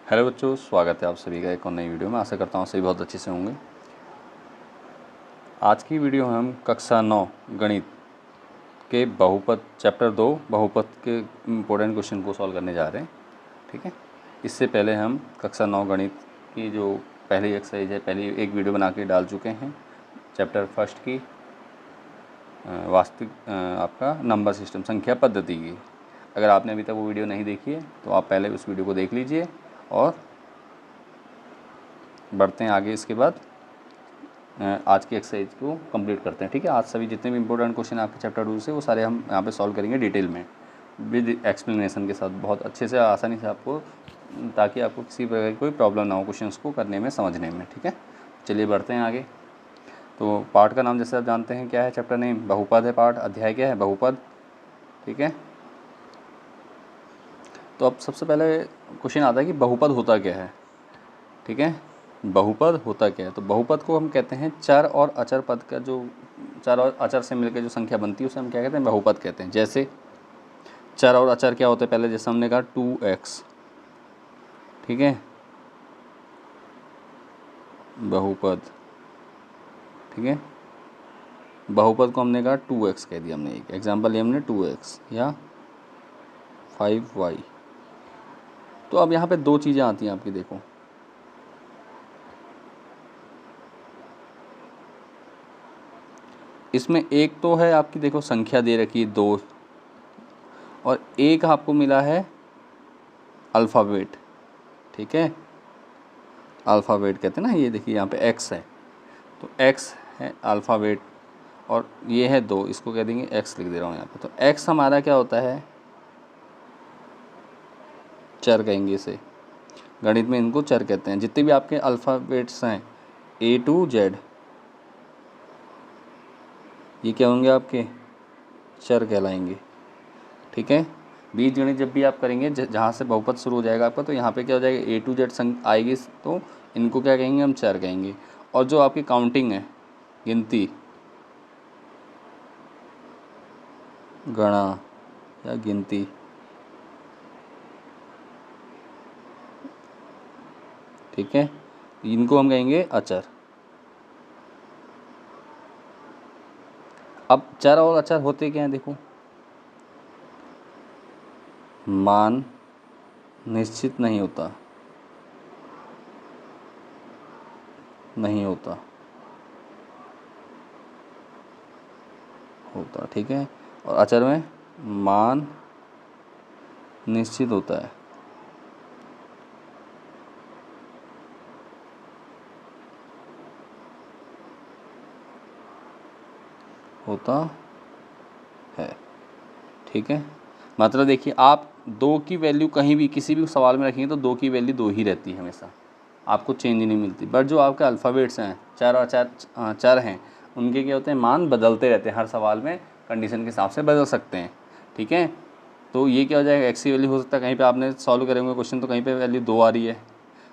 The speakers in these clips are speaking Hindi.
हेलो बच्चों, स्वागत है आप सभी का एक और नई वीडियो में। आशा करता हूँ सभी बहुत अच्छे से होंगे। आज की वीडियो में हम कक्षा 9 गणित के बहुपद चैप्टर 2 बहुपद के इम्पोर्टेंट क्वेश्चन को सॉल्व करने जा रहे हैं। ठीक है, इससे पहले हम कक्षा 9 गणित की जो पहली एक्सरसाइज है, पहली एक वीडियो बना के डाल चुके हैं चैप्टर फर्स्ट की वास्तविक आपका नंबर सिस्टम संख्या पद्धति की। अगर आपने अभी तक वो वीडियो नहीं देखी है तो आप पहले उस वीडियो को देख लीजिए और बढ़ते हैं आगे। इसके बाद आज की एक्सरसाइज को कंप्लीट करते हैं। ठीक है, आज सभी जितने भी इंपॉर्टेंट क्वेश्चन आपके चैप्टर 2 से वो सारे हम यहाँ पे सॉल्व करेंगे डिटेल में, विद एक्सप्लेनेशन के साथ, बहुत अच्छे से आसानी से आपको, ताकि आपको किसी प्रकार की कोई प्रॉब्लम ना हो क्वेश्चंस को करने में, समझने में। ठीक है, चलिए बढ़ते हैं आगे। तो पार्ट का नाम जैसे आप जानते हैं क्या है, चैप्टर नेम बहुपद है, पार्ट अध्याय क्या है, बहुपद। ठीक है, तो अब सबसे पहले क्वेश्चन आता है कि बहुपद होता क्या है। ठीक है, बहुपद होता क्या है। तो बहुपद को हम कहते हैं चर और अचर पद का, जो चर और अचर से मिलकर जो संख्या बनती है उसे हम क्या कहते हैं, बहुपद कहते हैं। जैसे चर और अचर क्या होते हैं, पहले जैसे हमने कहा 2x। ठीक है, बहुपद। ठीक है, बहुपद को हमने कहा 2x कह दिया हमने, एक एग्जाम्पल लिया हमने 2x या 5y। तो अब यहाँ पे दो चीज़ें आती हैं आपकी, देखो इसमें एक तो है आपकी, देखो संख्या दे रखी है 2, और एक आपको मिला है अल्फ़ाबेट। ठीक है, अल्फ़ाबेट कहते हैं ना, ये देखिए यहाँ पे x है, तो x है अल्फ़ाबेट, और ये है 2, इसको कह देंगे x, लिख दे रहा हूँ यहाँ पे। तो x हमारा क्या होता है, चर कहेंगे इसे, गणित में इनको चर कहते हैं। जितने भी आपके अल्फ़ाबेट्स हैं A to Z, ये क्या होंगे आपके, चर कहलाएंगे। ठीक है, बीजगणित जब भी आप करेंगे, जहाँ से बहुपद शुरू हो जाएगा आपका, तो यहाँ पे क्या हो जाएगा, A to Z संख्या आएगी, तो इनको क्या कहेंगे, हम चर कहेंगे। और जो आपकी काउंटिंग है, गिनती, गणा या गिनती, ठीक है, इनको हम कहेंगे अचर। अब चर और अचर होते क्या हैं, देखो मान निश्चित नहीं होता, नहीं होता, होता। ठीक है, और अचर में मान निश्चित होता है। होता है। ठीक है, मतलब देखिए, आप 2 की वैल्यू कहीं भी किसी भी सवाल में रखेंगे तो 2 की वैल्यू 2 ही रहती है हमेशा, आपको चेंज नहीं मिलती। बट जो आपके अल्फ़ाबेट्स हैं, चर और चर हैं, उनके क्या होते हैं, मान बदलते रहते हैं, हर सवाल में कंडीशन के हिसाब से बदल सकते हैं। ठीक है, तो ये क्या हो जाएगा, एक्स की वैल्यू हो सकता है, कहीं पे आपने सॉल्व करेंगे क्वेश्चन तो कहीं पे वैल्यू 2 आ रही है,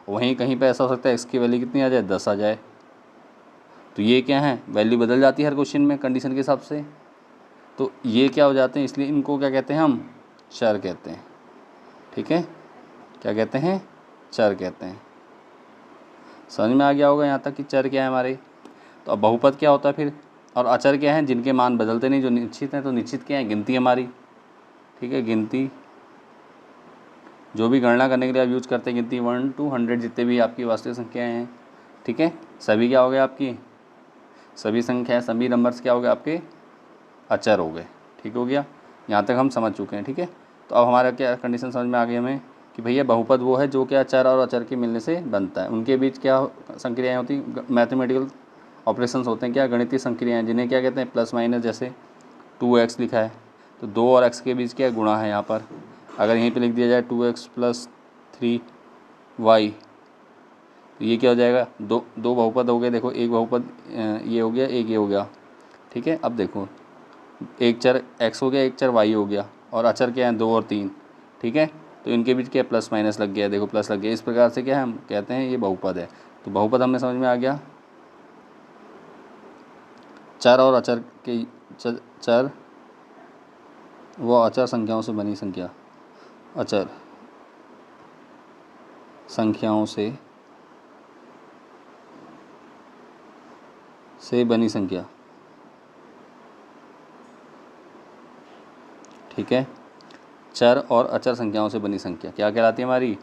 वहीं कहीं पे ऐसा हो सकता है एक्स की वैल्यू कितनी आ जाए, 10 आ जाए। तो ये क्या है, वैल्यू बदल जाती है हर क्वेश्चन में कंडीशन के हिसाब से। तो ये क्या हो जाते हैं, इसलिए इनको क्या कहते हैं, हम चर कहते हैं। ठीक है, क्या कहते हैं, चर कहते हैं। समझ में आ गया होगा यहाँ तक कि चर क्या है हमारे। तो अब बहुपद क्या होता है फिर, और अचर क्या है, जिनके मान बदलते नहीं, जो निश्चित हैं। तो निश्चित क्या है, गिनती हमारी। ठीक है, गिनती, जो भी गणना करने के लिए आप यूज़ करते हैं, गिनती 1 to 100 जितने भी आपकी वास्तविक संख्याएँ हैं। ठीक है, सभी क्या हो गए आपकी, सभी संख्याएँ, सभी नंबर्स क्या हो गए आपके, अचर हो गए। ठीक हो गया, यहाँ तक हम समझ चुके हैं। ठीक है, तो अब हमारा क्या कंडीशन समझ में आ गई हमें कि भैया बहुपद वो है जो क्या चर और अचर के मिलने से बनता है। उनके बीच क्या संक्रियाएँ होती, मैथमेटिकल ऑपरेशंस होते हैं, क्या गणितीय संक्रियाएँ, जिन्हें क्या कहते हैं, प्लस माइनस। जैसे 2x लिखा है तो 2 और x के बीच क्या गुणा है यहाँ पर। अगर यहीं पे लिख दिया जाए 2x + 3y, तो ये क्या हो जाएगा, दो बहुपद हो गए। देखो, एक बहुपद ये हो गया, एक ये हो गया। ठीक है, अब देखो, एक चर x हो गया, एक चर y हो गया, और अचर क्या है, 2 और 3। ठीक है, तो इनके बीच क्या प्लस माइनस लग गया, देखो प्लस लग गया। इस प्रकार से क्या है, हम कहते हैं ये बहुपद है। तो बहुपद हमें समझ में आ गया, चर और अचर के, चर व अचर संख्याओं से बनी संख्या, अचर संख्याओं से बनी संख्या, ठीक है। चर और अचर संख्याओं से बनी संख्या क्या कहलाती है हमारी?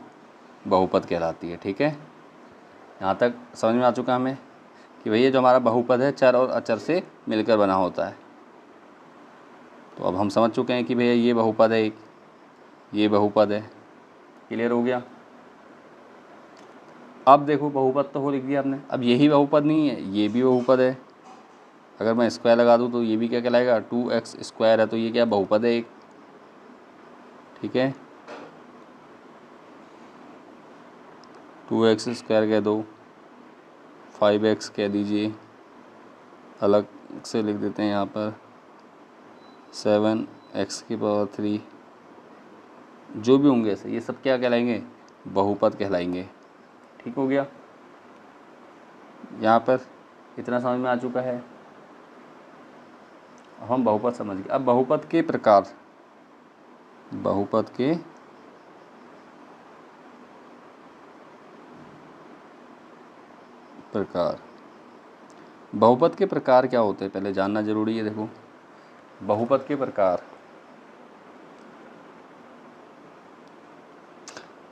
बहुपद कहलाती है, ठीक है। यहाँ तक समझ में आ चुका हमें कि भैया जो हमारा बहुपद है चर और अचर से मिलकर बना होता है। तो अब हम समझ चुके हैं कि भैया ये बहुपद है, एक ये बहुपद है। क्लियर हो गया? अब देखो बहुपद तो हो लिख दिया आपने, अब यही बहुपद नहीं है, ये भी बहुपद है। अगर मैं स्क्वायर लगा दूँ तो ये भी क्या कहलाएगा? 2x स्क्वायर है, तो ये क्या बहुपद है एक, ठीक है। 2x स्क्वायर कह दो, 5x कह दीजिए, अलग से लिख देते हैं यहाँ पर 7x की पावर 3, जो भी होंगे ऐसे ये सब क्या कहलाएंगे? बहुपद कहलाएंगे, ठीक हो गया। यहाँ पर इतना समझ में आ चुका है। अब हम बहुपद समझ गए। अब बहुपद के प्रकार, बहुपद के प्रकार, बहुपद के प्रकार क्या होते हैं पहले जानना जरूरी है। देखो बहुपद के प्रकार,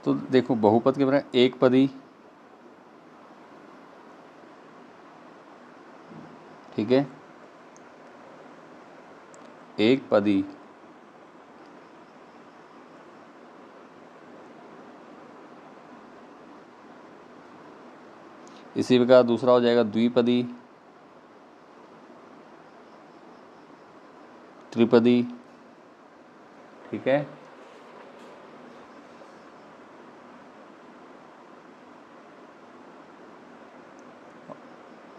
तो देखो बहुपद के प्रकार एक पदी, ठीक है, एक पदी, इसी प्रकार दूसरा हो जाएगा द्विपदी, त्रिपदी, ठीक है।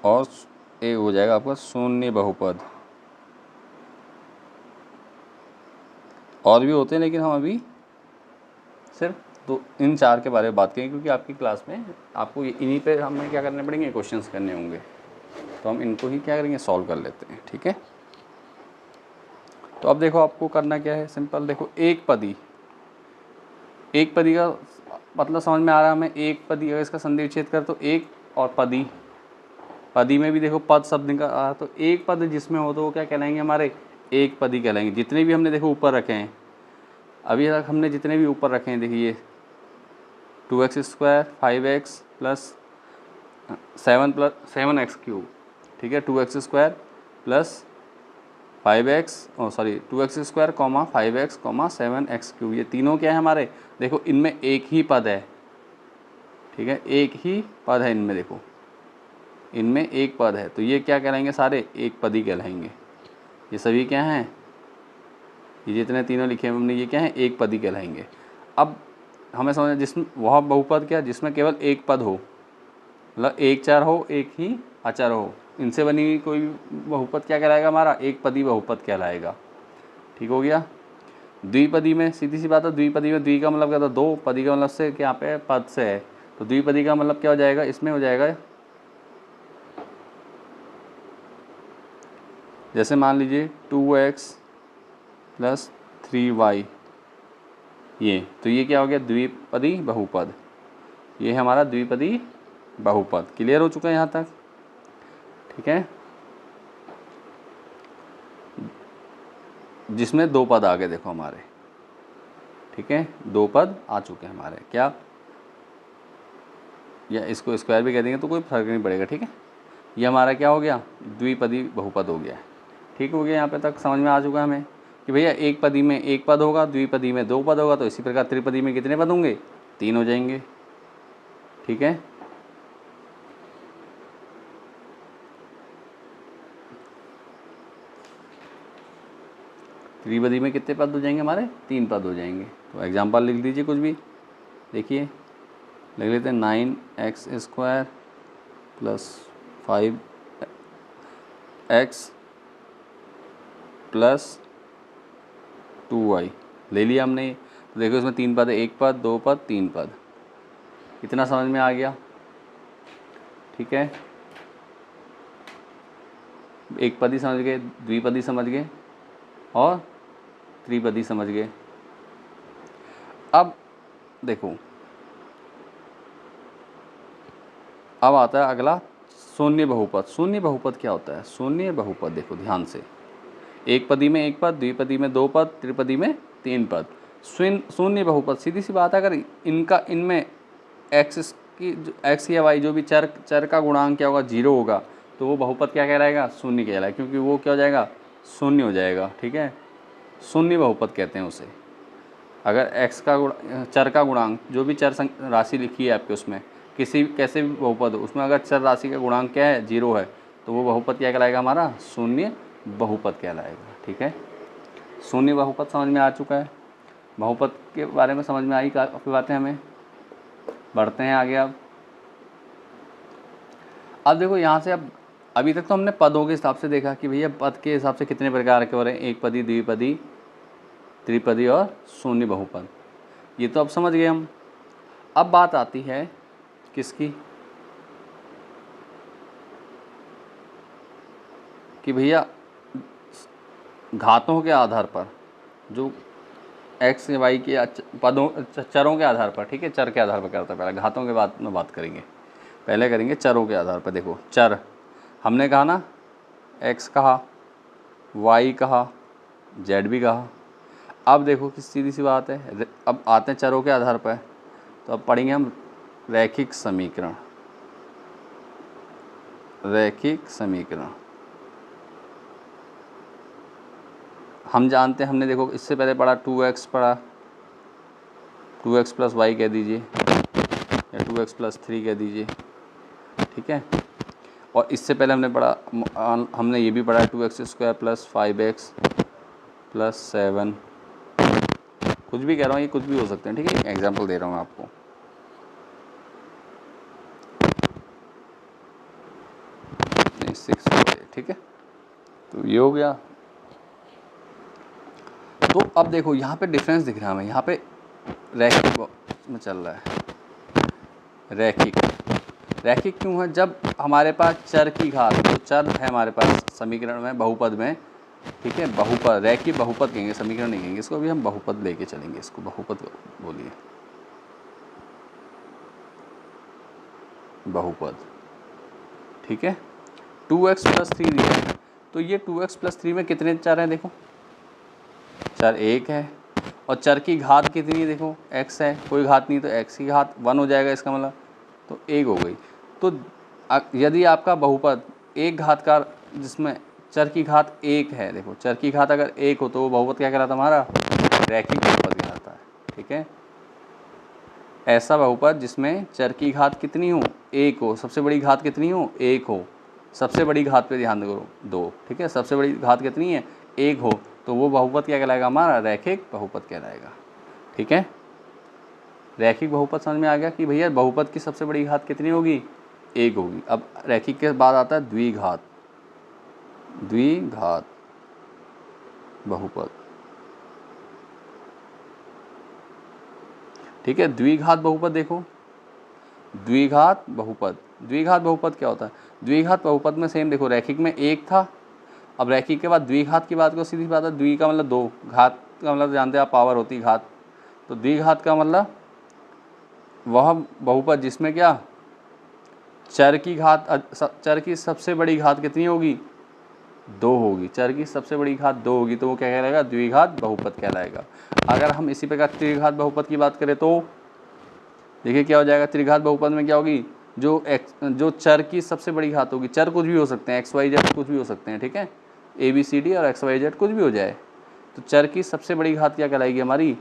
और एक हो जाएगा आपका शून्य बहुपद। और भी होते हैं लेकिन हम अभी सिर्फ तो इन चार के बारे में बात करेंगे, क्योंकि आपकी क्लास में आपको इन्हीं पे हमें क्या करने पड़ेंगे? क्वेश्चंस करने होंगे, तो हम इनको ही क्या करेंगे? सॉल्व कर लेते हैं, ठीक है। तो अब देखो आपको करना क्या है, सिंपल। देखो एक पदी, एक पदी का मतलब समझ में आ रहा है हमें? एक पदी अगर इसका संधि विच्छेद कर तो एक, और पदी, पदी में भी देखो पद शब्द का आ, तो एक पद जिसमें हो तो वो क्या कहलाएंगे? हमारे एक पदी कहलाएंगे। जितने भी हमने देखो ऊपर रखे हैं, अभी तक हमने जितने भी ऊपर रखे हैं, देखिए 2x square, 5x plus 7x cube, ठीक है। 2x square plus 5x, sorry 2x square comma 5x comma 7x cube, ये तीनों क्या है हमारे? देखो इनमें एक ही पद है, ठीक है, एक ही पद है इनमें, देखो इनमें एक पद है, तो ये क्या कहलाएंगे? सारे एक पदी कहलाएंगे। ये सभी क्या हैं? ये जितने तीनों लिखे हैं हमने, ये क्या है? एक पदी कहलाएंगे। अब हमें समझना जिसमें वह बहुपद क्या, जिसमें केवल एक पद हो, मतलब एक चर हो एक ही अचर हो, इनसे बनी हुई कोई बहुपद क्या कहलाएगा? हमारा एक पदी बहुपद कहलाएगा, ठीक हो गया। द्विपदी में सीधी सी बात है, द्विपदी में द्वि का मतलब क्या था? दो, पदी का मतलब से क्या यहाँ पे पद से है, तो द्विपदी का मतलब क्या हो जाएगा? इसमें हो जाएगा जैसे मान लीजिए 2x प्लस 3y, ये तो ये क्या हो गया? द्विपदी बहुपद। ये है हमारा द्विपदी बहुपद। क्लियर हो चुका है यहाँ तक, ठीक है। जिसमें दो पद आ गए देखो हमारे, ठीक है, दो पद आ चुके हैं हमारे, क्या, या इसको स्क्वायर भी कह देंगे तो कोई फर्क नहीं पड़ेगा, ठीक है। ये हमारा क्या हो गया? द्विपदी बहुपद हो गया, ठीक हो गया। यहाँ पे तक समझ में आ चुका है हमें कि भैया एक पदी में एक पद होगा, द्विपदी में दो पद होगा, तो इसी प्रकार त्रिपदी में कितने पद होंगे? तीन हो जाएंगे, ठीक है। त्रिपदी में कितने पद हो जाएंगे हमारे? तीन पद हो जाएंगे। तो एग्जाम्पल लिख दीजिए कुछ भी, देखिए लिख लेते हैं 9x square plus 5x plus 2y ले लिया हमने। तो देखो इसमें तीन पद है, एक पद, दो पद, तीन पद। इतना समझ में आ गया, ठीक है। एक पदी समझ गए, द्विपदी समझ गए और त्रिपदी समझ गए। अब देखो अब आता है अगला शून्य बहुपद। शून्य बहुपद क्या होता है? शून्य बहुपद देखो ध्यान से, एक पदी में एक पद, द्विपदी में दो पद, त्रिपदी में तीन पद। शून्य बहुपद सीधी सी बात है, अगर इनमें एक्स या वाई जो भी चर का गुणांक क्या होगा? जीरो होगा, तो वो बहुपद क्या कहलाएगा? शून्य कहलाएगा, क्योंकि वो क्या हो जाएगा? शून्य हो जाएगा। ठीक है, शून्य बहुपद कहते हैं उसे। अगर चर का गुणांक जो भी राशि लिखी है आपके उसमें कैसे भी बहुपद हो, उसमें अगर चर राशि का गुणांक क्या है? जीरो है, तो वो बहुपद क्या कहलाएगा? हमारा शून्य बहुपद कहलाएगा। ठीक है, शून्य बहुपद समझ में आ चुका है। बहुपद के बारे में समझ में आई काफ़ी बातें हमें। बढ़ते हैं आगे। अब देखो यहाँ से, अब अभी तक तो हमने पदों के हिसाब से देखा कि भैया पद के हिसाब से कितने प्रकार के हो रहे हैं, एक पदी, द्विपदी, त्रिपदी और शून्य बहुपद। ये तो अब समझ गए हम। अब बात आती है किसकी? कि भैया घातों के आधार पर, जो एक्स वाई के पदों चरों के आधार पर, ठीक है, चर के आधार पर करता है। पहले घातों के बाद में बात करेंगे, पहले करेंगे चरों के आधार पर। देखो चर हमने कहा ना, एक्स कहा, वाई कहा, जेड भी कहा। अब देखो कि सीधी सी बात है, अब आते हैं चरों के आधार पर, तो अब पढ़ेंगे हम रैखिक समीकरण। रैखिक समीकरण हम जानते हैं, हमने देखो इससे पहले पढ़ा 2x पढ़ा, 2x प्लस वाई कह दीजिए या 2x प्लस 3 कह दीजिए। ठीक है, और इससे पहले हमने ये भी पढ़ा 2x square plus 5x plus 7। कुछ भी कह रहा हूँ, ये कुछ भी हो सकते हैं। ठीक है, एग्जाम्पल दे रहा हूँ आपको। नहीं 6 हो गए। ठीक है, तो ये हो गया। तो अब देखो यहाँ पे डिफरेंस दिख रहा है हमें, यहाँ पे रैखिक में चल रहा है। रैखिक क्यों है? जब हमारे पास चर की घात, जो चर है हमारे पास समीकरण में, बहुपद में, ठीक है, बहुपद, रैखिक बहुपद कहेंगे, समीकरण नहीं कहेंगे इसको, अभी हम बहुपद लेके चलेंगे इसको, बहुपद बोलिए, बहुपद। ठीक है, 2x प्लस 3 दिया है, तो ये 2x प्लस 3 में कितने चर हैं? देखो चर एक है, और चर की घात कितनी है? देखो x है, कोई घात नहीं, तो x की घात 1 हो जाएगा, इसका मतलब तो 1 हो गई। तो यदि आपका बहुपद एक घात का, जिसमें चर की घात 1 है, देखो चर की घात अगर 1 हो, तो वो बहुपद क्या कहलाता है? हमारा रैखिक बहुपद कहलाता है। ठीक है, ऐसा बहुपद जिसमें चर की घात कितनी हो? 1 हो, सबसे बड़ी घात कितनी हो? 1 हो। सबसे बड़ी घात पे ध्यान दो, 2। ठीक है, सबसे बड़ी घात कितनी है? 1 हो, तो वो बहुपद क्या कहलाएगा? हमारा रैखिक बहुपद कहलाएगा। ठीक है, रैखिक बहुपद समझ में आ गया कि भैया बहुपद की सबसे बड़ी घात कितनी होगी? 1 होगी। अब रैखिक के बाद आता है द्विघात। द्विघात बहुपद। ठीक है, द्विघात बहुपद देखो, द्विघात बहुपद क्या होता है? द्विघात बहुपद में सेम देखो, रैखिक में 1 था, अब रैखिक के बाद द्विघात की बात को, सीधी बात है, द्वि का मतलब 2, घात का मतलब जानते हैं आप, पावर होती है घात, तो द्विघात का मतलब वह बहुपद जिसमें क्या चर की सबसे बड़ी घात कितनी होगी? 2 होगी। चर की सबसे बड़ी घात 2 होगी, तो वो क्या कहलाएगा? द्विघात बहुपद कहलाएगा। अगर हम इसी प्रकार त्रिघात बहुपद की बात करें, तो देखिए क्या हो जाएगा? त्रिघात बहुपद में क्या होगी? जो चर की सबसे बड़ी घात होगी, चर कुछ भी हो सकते हैं, XYZ कुछ भी हो सकते हैं। ठीक है, ABCD और XYZ कुछ भी हो जाए, तो चर की सबसे बड़ी घात क्या कहलाएगी हमारी?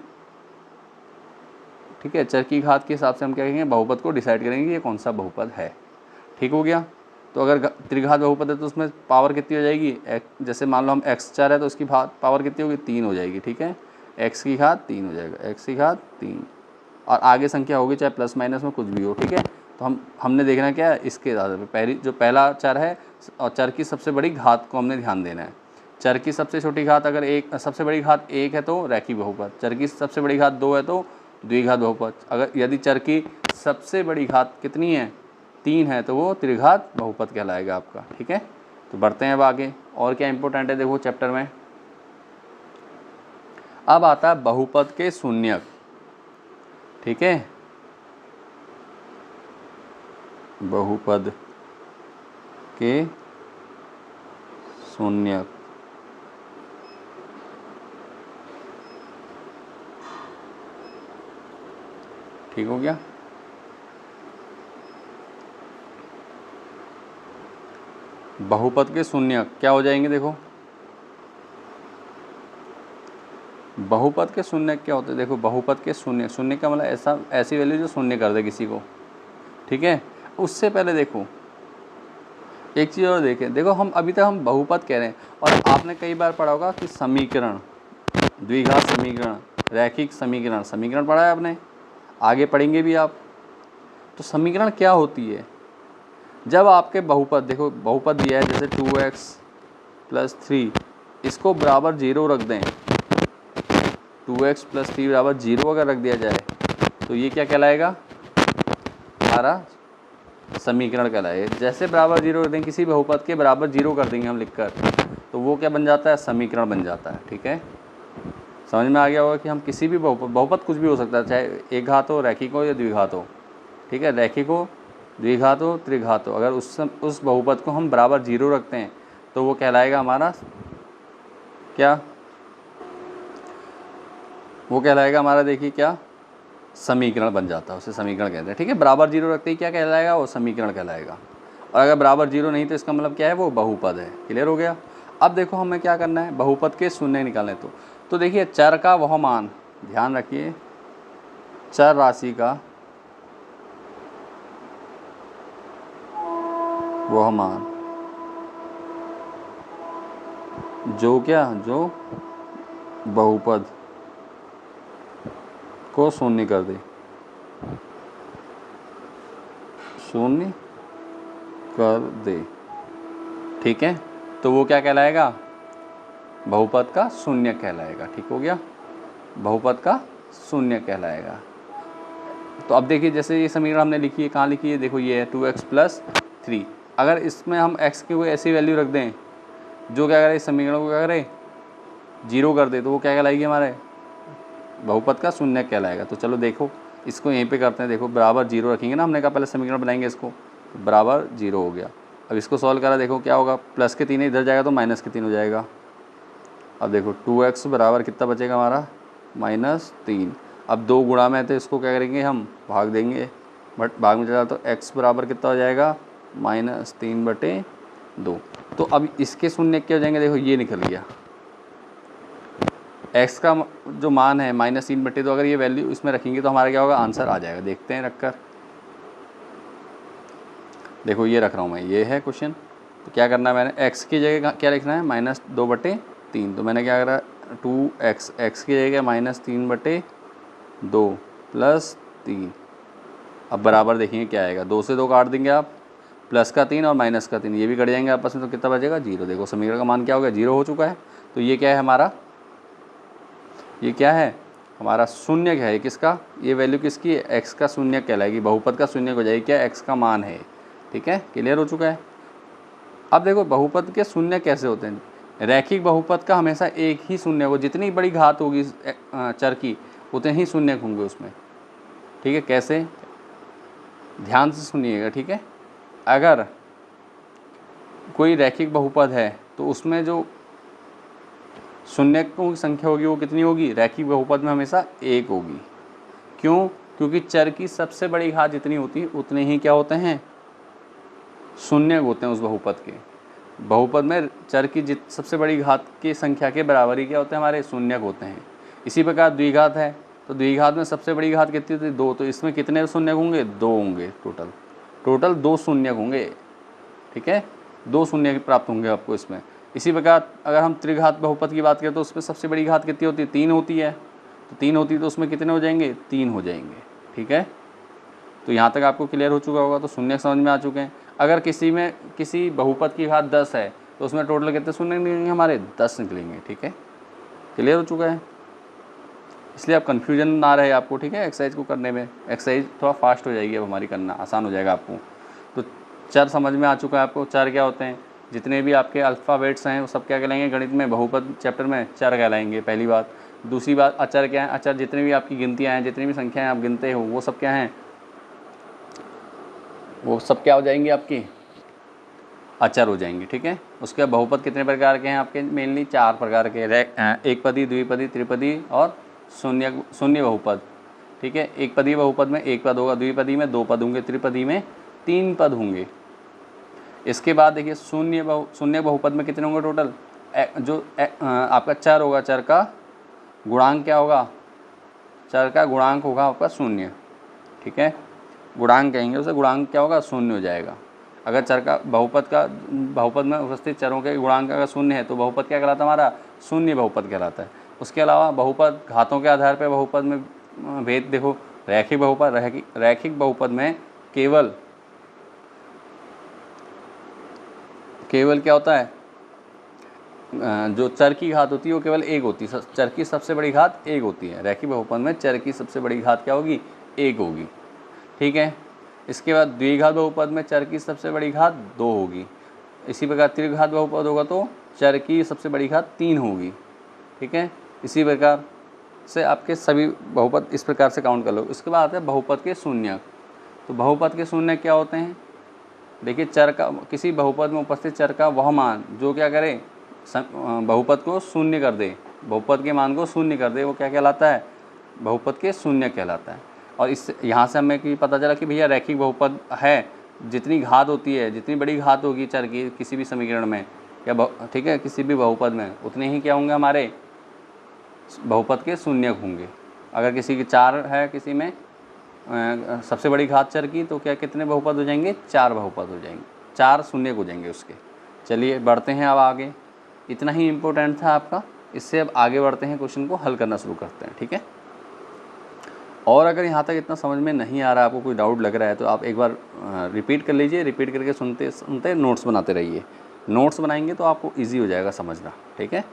ठीक है, चर की घात के हिसाब से हम क्या कहेंगे? बहुपद को डिसाइड करेंगे ये कौन सा बहुपद है। ठीक हो गया। तो अगर त्रिघात बहुपद है तो उसमें पावर कितनी हो जाएगी? जैसे मान लो हम x चर है, तो उसकी पावर कितनी होगी? 3 हो जाएगी। ठीक है, x की घात 3 हो जाएगा, x की घात 3, और आगे संख्या होगी चाहे प्लस माइनस में कुछ भी हो। ठीक है, तो हमने देखना क्या है? इसके आधार पर जो पहला चर है, और चर की सबसे बड़ी घात को हमने ध्यान देना है। चर की सबसे छोटी घात अगर सबसे बड़ी घात 1 है तो रैखिक बहुपद, चर की सबसे बड़ी घात 2 है तो द्विघात बहुपद, अगर यदि चर की सबसे बड़ी घात कितनी है? 3 है, तो वो त्रिघात बहुपद कहलाएगा आपका। ठीक है, तो बढ़ते हैं अब आगे। और क्या इंपॉर्टेंट है देखो चैप्टर में। अब आता है बहुपद के शून्यक। ठीक है, बहुपद के शून्यक ठीक हो गया। बहुपद के शून्यक क्या हो जाएंगे, देखो बहुपद के शून्यक क्या होते हैं, देखो बहुपद के शून्य, शून्य का मतलब ऐसी वैल्यू जो शून्य कर दे किसी को, ठीक है। उससे पहले देखो एक चीज़ और देखें, देखो हम अभी तक हम बहुपद कह रहे हैं और आपने कई बार पढ़ा होगा कि समीकरण, द्विघात समीकरण, रैखिक समीकरण, समीकरण पढ़ा है आपने, आगे पढ़ेंगे भी आप। तो समीकरण क्या होती है, जब आपके बहुपद, देखो बहुपद दिया है जैसे 2x + 3, इसको बराबर 0 रख दें, 2x + 3 बराबर 0 अगर रख दिया जाए तो ये क्या कहलाएगा, हमारा समीकरण कहलाएगा। जैसे बराबर 0 रख दें, किसी बहुपद के बराबर 0 कर देंगे हम लिखकर, तो वो क्या बन जाता है, समीकरण बन जाता है, ठीक है। समझ में आ गया होगा कि हम किसी भी बहुपद कुछ भी हो सकता है, चाहे एक घात हो, रैखिक हो या द्विघात हो, ठीक है, रैखिक हो, द्विघात हो, त्रिघात हो, अगर उस बहुपद को हम बराबर 0 रखते हैं तो वो कहलाएगा हमारा क्या, वो कहलाएगा हमारा, देखिए क्या, समीकरण बन जाता है, उसे समीकरण कहते हैं, ठीक है। बराबर 0 रखते ही क्या कहलाएगा, वो समीकरण कहलाएगा। और अगर बराबर 0 नहीं तो इसका मतलब क्या है, वो बहुपद है। क्लियर हो गया। अब देखो हमें क्या करना है, बहुपद के शून्य निकालने। तो देखिए चर का वह मान, ध्यान रखिए, चर राशि का वह मान जो जो बहुपद को शून्य कर दे, शून्य कर दे, ठीक है, तो वो क्या कहलाएगा, बहुपद का शून्य कहलाएगा। ठीक हो गया, बहुपद का शून्य कहलाएगा। तो अब देखिए जैसे ये समीकरण हमने लिखी है, कहाँ लिखी है, देखो ये है 2x + 3। अगर इसमें हम x की कोई ऐसी वैल्यू रख दें जो क्या करे, इस समीकरण को क्या करे, 0 कर दे, तो वो क्या कहलाएगी, हमारे बहुपद का शून्य कहलाएगा। तो चलो देखो इसको यहीं पे करते हैं, देखो बराबर 0 रखेंगे ना, हमने कहा पहले समीकरण बनाएंगे इसको, बराबर 0 हो गया। अब इसको सॉल्व करा, देखो क्या होगा, प्लस के 3 इधर जाएगा तो माइनस के 3 हो जाएगा। अब देखो 2x बराबर कितना बचेगा हमारा, -3। अब 2 गुणा में तो इसको क्या करेंगे, हम भाग देंगे, बट भाग में चला तो x बराबर कितना हो जाएगा, -3/2। तो अब इसके शून्य क्या हो जाएंगे, देखो ये निकल गया, x का जो मान है -3/2, अगर ये वैल्यू इसमें रखेंगे तो हमारा क्या होगा, आंसर आ जाएगा। देखते हैं रखकर, देखो ये रख रहा हूँ मैं, ये है क्वेश्चन। तो क्या करना है मैंने, x की जगह क्या लिखना है, -2/3। तो मैंने क्या करा, 2x, x की जगह -3/2 + 3। अब बराबर देखेंगे क्या आएगा, 2 से 2 काट देंगे आप, प्लस का 3 और माइनस का 3 ये भी कट जाएंगे आपस में, तो कितना बचेगा, 0। देखो समीकरण का मान क्या हो गया, 0 हो चुका है। तो ये क्या है हमारा, ये क्या है हमारा, शून्य है। किसका, ये वैल्यू किसकी है, x का शून्य कहलाएगी, बहुपद का शून्य हो जाएगी, क्या x का मान है। ठीक है, क्लियर हो चुका है। अब देखो बहुपद के शून्य कैसे होते हैं, रैखिक बहुपद का हमेशा एक ही शून्य होगा, जितनी बड़ी घात होगी चर की उतने ही शून्य होंगे उसमें। ठीक है, कैसे, ध्यान से सुनिएगा, ठीक है। अगर कोई रैखिक बहुपद है तो उसमें जो शून्यकों की संख्या होगी वो कितनी होगी, रैखिक बहुपद में हमेशा 1 होगी। क्यों, क्योंकि चर की सबसे बड़ी घात जितनी होती है उतने ही क्या होते हैं, शून्य होते हैं उस बहुपद के। बहुपद में चर की सबसे बड़ी घात की संख्या के बराबर ही क्या होते हैं, हमारे शून्यक होते हैं। इसी प्रकार द्विघात है तो द्विघात में सबसे बड़ी घात कितनी होती है, 2। तो इसमें कितने शून्यक होंगे, 2 होंगे, टोटल 2 शून्यक होंगे। ठीक है, 2 शून्य प्राप्त होंगे आपको इसमें। इसी प्रकार अगर हम त्रिघात बहुपद की बात करें तो उसमें सबसे बड़ी घात कितनी होती है, 3 होती है। तो 3 होती है तो उसमें कितने हो जाएंगे, 3 हो जाएंगे। ठीक है, तो यहाँ तक आपको क्लियर हो चुका होगा। तो शून्य समझ में आ चुके हैं। अगर किसी बहुपद की घात 10 है तो उसमें टोटल कितने शून्य निकलेंगे, हमारे 10 निकलेंगे। ठीक है, क्लियर हो चुका है, इसलिए आप कन्फ्यूजन ना रहे आपको। ठीक है, एक्सरसाइज को करने में, एक्सरसाइज थोड़ा फास्ट हो जाएगी अब हमारी, करना आसान हो जाएगा आपको। तो चर समझ में आ चुका है आपको, चर क्या होते हैं, जितने भी आपके अल्फ़ाबेट्स हैं वो सब क्या कहलाएंगे, गणित में बहुपद चैप्टर में चर कहलाएंगे, पहली बात। दूसरी बात, अचर क्या है, अचर जितने भी आपकी गिनतियाँ हैं, जितनी भी संख्याएँ आप गिनते हो वो सब क्या हैं, वो सब क्या हो जाएंगी आपकी, अचर हो जाएंगे। ठीक है, उसके बाद बहुपद कितने प्रकार के हैं आपके, मेनली 4 प्रकार के, एक पदी, द्विपदी, त्रिपदी और शून्य शून्य बहुपद। ठीक है, एक पदी बहुपद में एक पद होगा, द्विपदी में 2 पद होंगे, त्रिपदी में 3 पद होंगे। इसके बाद देखिए शून्य बहुपद में कितने होंगे टोटल, आपका चर होगा, चर का गुणांक क्या होगा, चर का गुणांक होगा आपका 0। ठीक है, गुणांक कहेंगे उसे, गुणांक क्या होगा, 0 हो जाएगा। अगर चर का बहुपद में उपस्थित चरों के गुणांक अगर 0 है तो बहुपद क्या कहलाता है हमारा, शून्य बहुपद कहलाता है। उसके अलावा बहुपद घातों के आधार पर बहुपद में भेद देखो, रैखिक बहुपद में केवल क्या होता है, जो चर की घात होती है वो केवल 1 होती है, चर की सबसे बड़ी घात 1 होती है। रैखिक बहुपद में चर की सबसे बड़ी घात क्या होगी, 1 होगी। ठीक है, इसके बाद द्विघात बहुपद में चर की सबसे बड़ी घात 2 होगी। इसी प्रकार त्रिघात बहुपद होगा तो चर की सबसे बड़ी घात 3 होगी। ठीक है, इसी प्रकार से आपके सभी बहुपद इस प्रकार से काउंट कर लो। इसके बाद आते हैं बहुपद के शून्यक। तो बहुपद के शून्यक क्या होते हैं, देखिए चर का, किसी बहुपद में उपस्थित चर का वह मान जो क्या करे, बहुपद को शून्य कर दे, बहुपद के मान को शून्य कर दे, वो क्या कहलाता है, बहुपद के शून्य कहलाता है। और इस यहाँ से हमें कि पता चला कि भैया रैखिक बहुपद है, जितनी घात होती है, जितनी बड़ी घात होगी चर की किसी भी समीकरण में या ठीक है किसी भी बहुपद में, उतने ही क्या होंगे हमारे बहुपद के शून्यक होंगे। अगर किसी की 4 है, किसी में सबसे बड़ी घात चर की, तो क्या कितने बहुपद हो जाएंगे, 4 बहुपद हो जाएंगे, 4 शून्यक हो जाएंगे उसके। चलिए बढ़ते हैं अब आगे, इतना ही इम्पोर्टेंट था आपका। इससे अब आगे बढ़ते हैं, क्वेश्चन को हल करना शुरू करते हैं। ठीक है, और अगर यहाँ तक इतना समझ में नहीं आ रहा, आपको कोई डाउट लग रहा है तो आप एक बार रिपीट कर लीजिए, रिपीट करके सुनते सुनते नोट्स बनाते रहिए। नोट्स बनाएंगे तो आपको ईजी हो जाएगा समझना। ठीक है,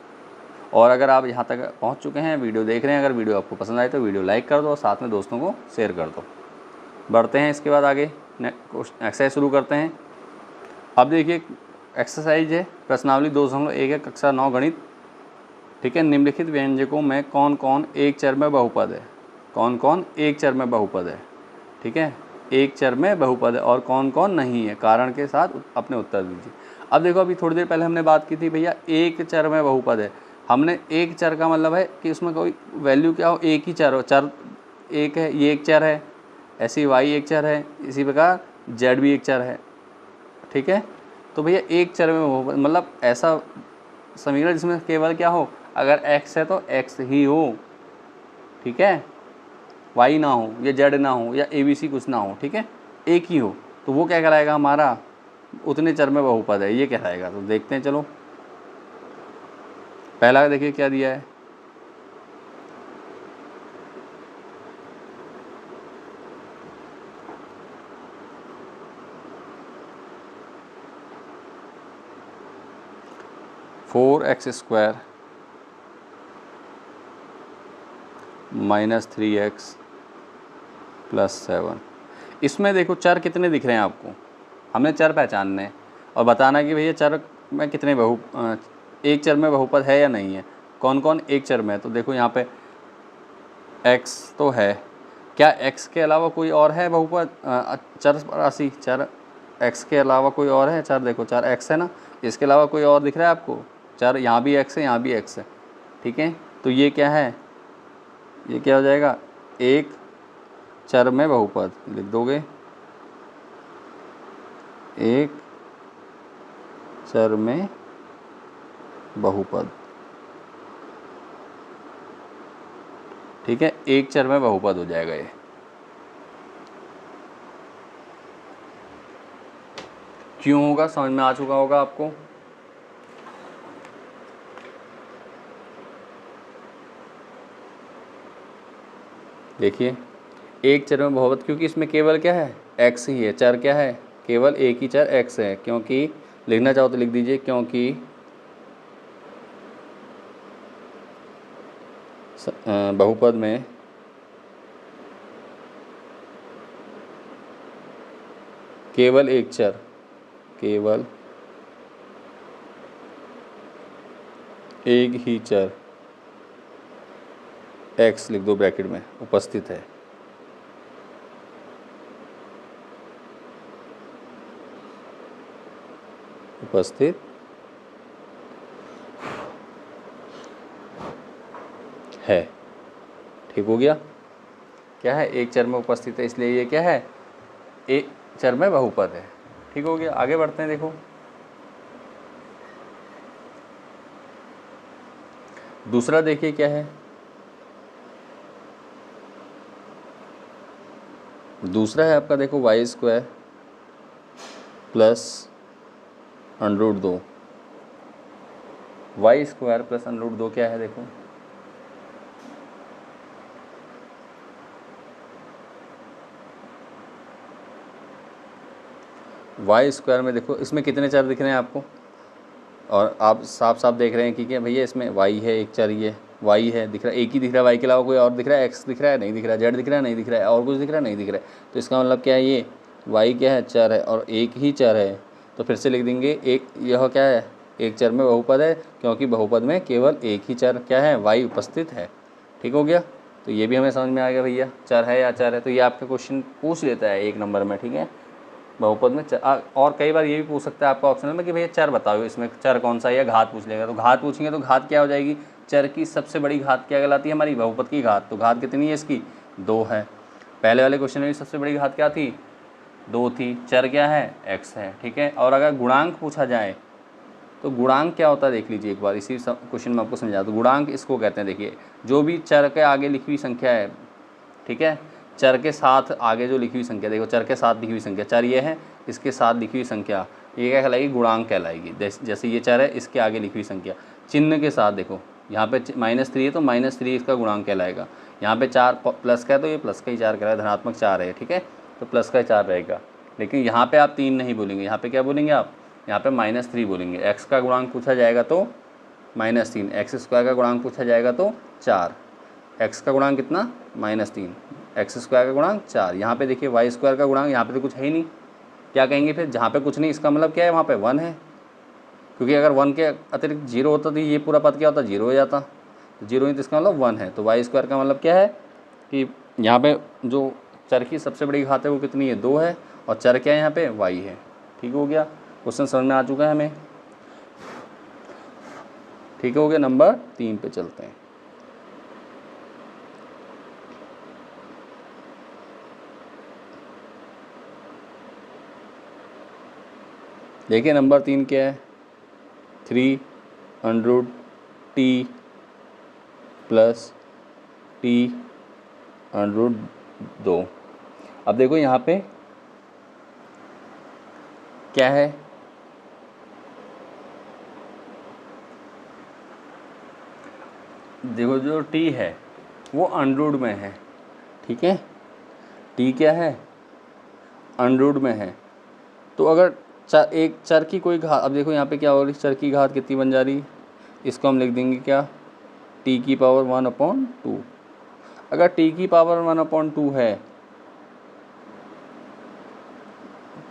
और अगर आप यहाँ तक पहुँच चुके हैं, वीडियो देख रहे हैं, अगर वीडियो आपको पसंद आए तो वीडियो लाइक कर दो और साथ में दोस्तों को शेयर कर दो। बढ़ते हैं इसके बाद आगे, एक्सरसाइज शुरू करते हैं। अब देखिए एक्सरसाइज है, प्रश्नावली 2.1 है, कक्षा 9 गणित। ठीक है, निम्नलिखित व्यंजकों में कौन कौन एक चर में बहुपद है, कौन कौन एक चर में बहुपद है। ठीक है, एक चर में बहुपद है और कौन कौन नहीं है, कारण के साथ अपने उत्तर दीजिए। अब देखो, अभी थोड़ी देर पहले हमने बात की थी भैया एक चर में बहुपद है। हमने एक चर का मतलब है कि उसमें कोई वैल्यू क्या हो, एक ही चर हो, चर एक है, ये एक चर है, ऐसी वाई एक चर है, इसी प्रकार जेड भी एक चर है। ठीक है, तो भैया एक चर में बहुपद मतलब ऐसा समीकरण जिसमें केवल क्या हो, अगर x है तो x ही हो। ठीक है, y ना हो या z ना हो या abc कुछ ना हो। ठीक है, एक ही हो, तो वो क्या कहलाएगा हमारा, उतने चर में बहुपद है, ये कहलाएगा। तो देखते हैं, चलो पहला देखिए क्या दिया है, (4x² - 3x + 7). इसमें देखो चर कितने दिख रहे हैं आपको, हमने चर पहचानने हैं और बताना कि भैया चर में कितने एक चर में बहुपद है या नहीं है, कौन कौन एक चर में है। तो देखो यहाँ पे x तो है, क्या x के अलावा कोई और है बहुपद, चर राशि, चर x के अलावा कोई और है चर, देखो चर x है ना, इसके अलावा कोई और दिख रहा है आपको चर, यहाँ भी x है, यहाँ भी x है। ठीक है, तो ये क्या है, ये क्या हो जाएगा, एक चर में बहुपद लिख दोगे, एक चर में बहुपद। ठीक है, एक चर में बहुपद हो जाएगा ये। क्यों होगा, समझ में आ चुका होगा आपको। देखिए एक चर में बहुपद, क्योंकि इसमें केवल क्या है, x ही है, चर क्या है, केवल एक ही चर x है। क्योंकि लिखना चाहो तो लिख दीजिए, क्योंकि बहुपद में केवल एक चर, केवल एक ही चर x लिख दो ब्रैकेट में उपस्थित है। उपस्थित है। ठीक हो गया। क्या है, एक चर में उपस्थित है, इसलिए ये क्या है, एक चर में बहुपद है। ठीक हो गया। आगे बढ़ते हैं। देखो दूसरा देखिए क्या है, दूसरा है आपका देखो Y square plus √2। Y square plus √2 क्या है, देखो वाई स्क्वायर में देखो इसमें कितने चर दिख रहे हैं आपको, और आप साफ साफ देख रहे हैं कि क्या भैया इसमें वाई है, एक चर ये वाई है दिख रहा है, एक ही दिख रहा है, वाई के अलावा कोई और दिख रहा है, एक्स दिख रहा है नहीं दिख रहा है, जेड दिख रहा है नहीं दिख रहा है, और कुछ दिख रहा है नहीं दिख रहा है। तो इसका मतलब क्या है, ये वाई क्या है, चर है, और एक ही चर है। तो फिर से लिख देंगे एक, यह क्या है, एक चर में बहुपद है, क्योंकि बहुपद में केवल एक ही चर क्या है, वाई उपस्थित है। ठीक हो गया। तो ये भी हमें समझ में आ गया भैया, चर है या चर है। तो ये आपका क्वेश्चन पूछ लेता है 1 नंबर में। ठीक है, बहुपद में और कई बार ये भी पूछ सकता है आपका ऑप्शनल में कि भैया चर बताओ, इसमें चर कौन सा है, या घात पूछ लेगा। तो घात पूछेंगे तो घात क्या हो जाएगी, चर की सबसे बड़ी घात क्या कहलाती है, हमारी बहुपद की घात। तो घात कितनी है इसकी, 2 है। पहले वाले क्वेश्चन में भी सबसे बड़ी घात क्या थी, 2 थी। चर क्या है, x है। ठीक है। और अगर गुणांक पूछा जाए तो गुणांक क्या होता है देख लीजिए एक बार, इसी क्वेश्चन में आपको समझा दो। गुणांक इसको कहते हैं, देखिए जो भी चर के आगे लिखी हुई संख्या है, ठीक है, चर के साथ आगे जो लिखी हुई संख्या, देखो चर के साथ लिखी हुई संख्या, चर ये है, इसके साथ लिखी हुई संख्या ये क्या कहलाएगी, गुणांक कहलाएगी। जैसे ये चर है, इसके आगे लिखी हुई संख्या चिन्ह के साथ, देखो यहाँ पे -3 है तो -3 इसका गुणांक कहलाएगा। यहाँ पे 4 प्लस का है तो ये प्लस का ही 4 कहलाएगा, धनात्मक 4 है। ठीक है, तो प्लस का 4 रहेगा। लेकिन यहाँ पे आप 3 नहीं बोलेंगे, यहाँ पे क्या बोलेंगे आप, यहाँ पे -3 बोलेंगे। एक्स का गुणांक पूछा जाएगा तो -3, एक्स स्क्वायर का गुणांक पूछा जाएगा तो 4, एक्स का गुणांक कितना, -3, एक्स स्क्वायर का गुणांक 4। यहाँ पे देखिए वाई स्क्वायर का गुणांक, यहाँ पे तो कुछ है ही नहीं, क्या कहेंगे फिर, जहाँ पे कुछ नहीं इसका मतलब क्या है, वहाँ पे 1 है, क्योंकि अगर 1 के अतिरिक्त 0 होता तो ये पूरा पद क्या होता, 0 हो जाता। तो 0 नहीं तो इसका मतलब 1 है। तो वाई स्क्वायर का मतलब क्या है कि यहाँ पे जो चर की सबसे बड़ी घात है वो कितनी है, 2 है, और चर क्या है यहाँ पे, वाई है। ठीक हो गया, क्वेश्चन समझ में आ चुका है हमें। ठीक हो गया। नंबर 3 पे चलते हैं। देखिए नंबर 3 क्या है, 3√t प्लस t√2। अब देखो यहाँ पे क्या है, देखो जो t है वो अंडरूट में है। ठीक है, t क्या है, अंडरूट में है। तो अगर एक चर की कोई घात, अब देखो यहाँ पे क्या हो रही, चर की घात कितनी बन जा रही, इसको हम लिख देंगे क्या, t की पावर 1/2। अगर t की पावर 1/2 है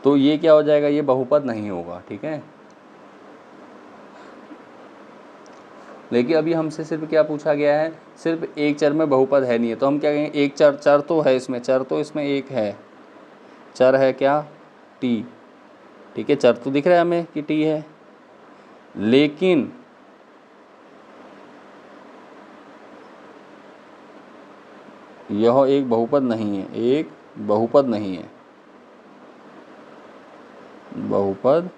तो ये क्या हो जाएगा, ये बहुपद नहीं होगा। ठीक है, लेकिन अभी हमसे सिर्फ क्या पूछा गया है, सिर्फ एक चर में बहुपद है नहीं है। तो हम क्या कहेंगे, एक चर तो है इसमें, चर तो इसमें एक है, चर है क्या, t। ठीक है, चर तो दिख रहा है हमें कि t है, लेकिन यह एक बहुपद नहीं है, एक बहुपद नहीं है, बहुपद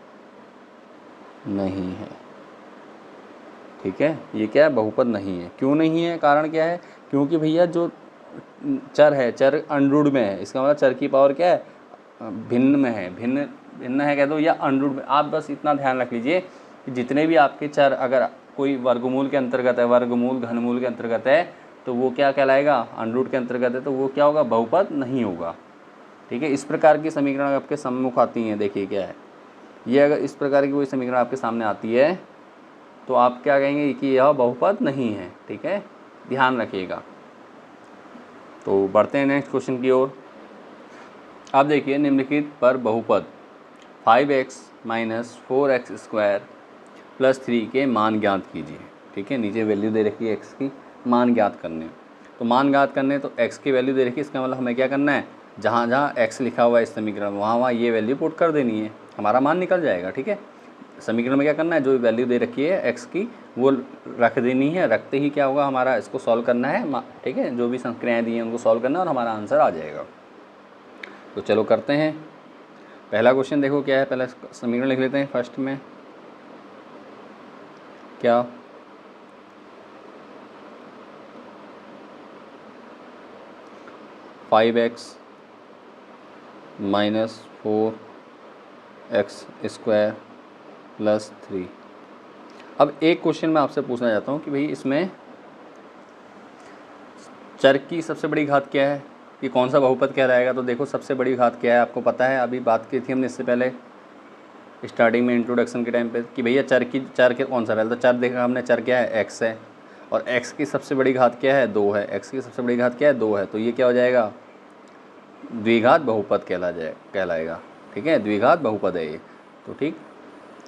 नहीं है। ठीक है, ये क्या है, बहुपद नहीं है। क्यों नहीं है, कारण क्या है, क्योंकि भैया जो चर है, चर अंडरूट में है, इसका मतलब चर की पावर क्या है, भिन्न में है, भिन्न है कह दो, या अंडरूट में। आप बस इतना ध्यान रख लीजिए कि जितने भी आपके चर अगर कोई वर्गमूल के अंतर्गत है, वर्गमूल घनमूल के अंतर्गत है, तो वो क्या कहलाएगा, अंडरूट के अंतर्गत है, तो वो क्या होगा, बहुपद नहीं होगा। ठीक है, इस प्रकार की समीकरण आपके सम्मुख आती हैं। देखिए क्या है ये, अगर इस प्रकार की कोई समीकरण आपके सामने आती है तो आप क्या कहेंगे कि यह बहुपद नहीं है। ठीक है, ध्यान रखिएगा। तो बढ़ते हैं नेक्स्ट क्वेश्चन की ओर। अब देखिए निम्नलिखित पर बहुपद 5x - 4x² + 3 के मान ज्ञात कीजिए। ठीक है, नीचे वैल्यू दे रखी है x की, मान ज्ञात करने। तो मान ज्ञात करने तो x की वैल्यू दे रखी है, इसका मतलब हमें क्या करना है, जहाँ जहाँ x लिखा हुआ है इस समीकरण में, वहाँ वहाँ ये वैल्यू पुट कर देनी है, हमारा मान निकल जाएगा। ठीक है, समीकरण में क्या करना है, जो वैल्यू दे रखी है एक्स की वो रख देनी है, रखते ही क्या होगा हमारा इसको सॉल्व करना है, ठीक है, जो भी संक्रियाएँ दी हैं उनको सॉल्व करना है और हमारा आंसर आ जाएगा। तो चलो करते हैं। पहला क्वेश्चन देखो क्या है, पहला समीकरण लिख लेते हैं फर्स्ट में। क्या 5x minus 4x square plus 3। अब एक क्वेश्चन मैं आपसे पूछना चाहता हूँ कि भाई इसमें चर की सबसे बड़ी घात क्या है, ये कौन सा बहुपद कहलाएगा। तो देखो सबसे बड़ी घात क्या है आपको पता है, अभी बात की थी हमने इससे पहले स्टार्टिंग में इंट्रोडक्शन के टाइम पे कि भैया चर के कौन सा पहले, तो चर देखा हमने, चर क्या है x है, और x की सबसे बड़ी घात क्या है 2 है, x की सबसे बड़ी घात क्या है 2 है, तो ये क्या हो जाएगा द्विघात बहुपद कहलाएगा। ठीक है, द्विघात बहुपद है ये। तो ठीक,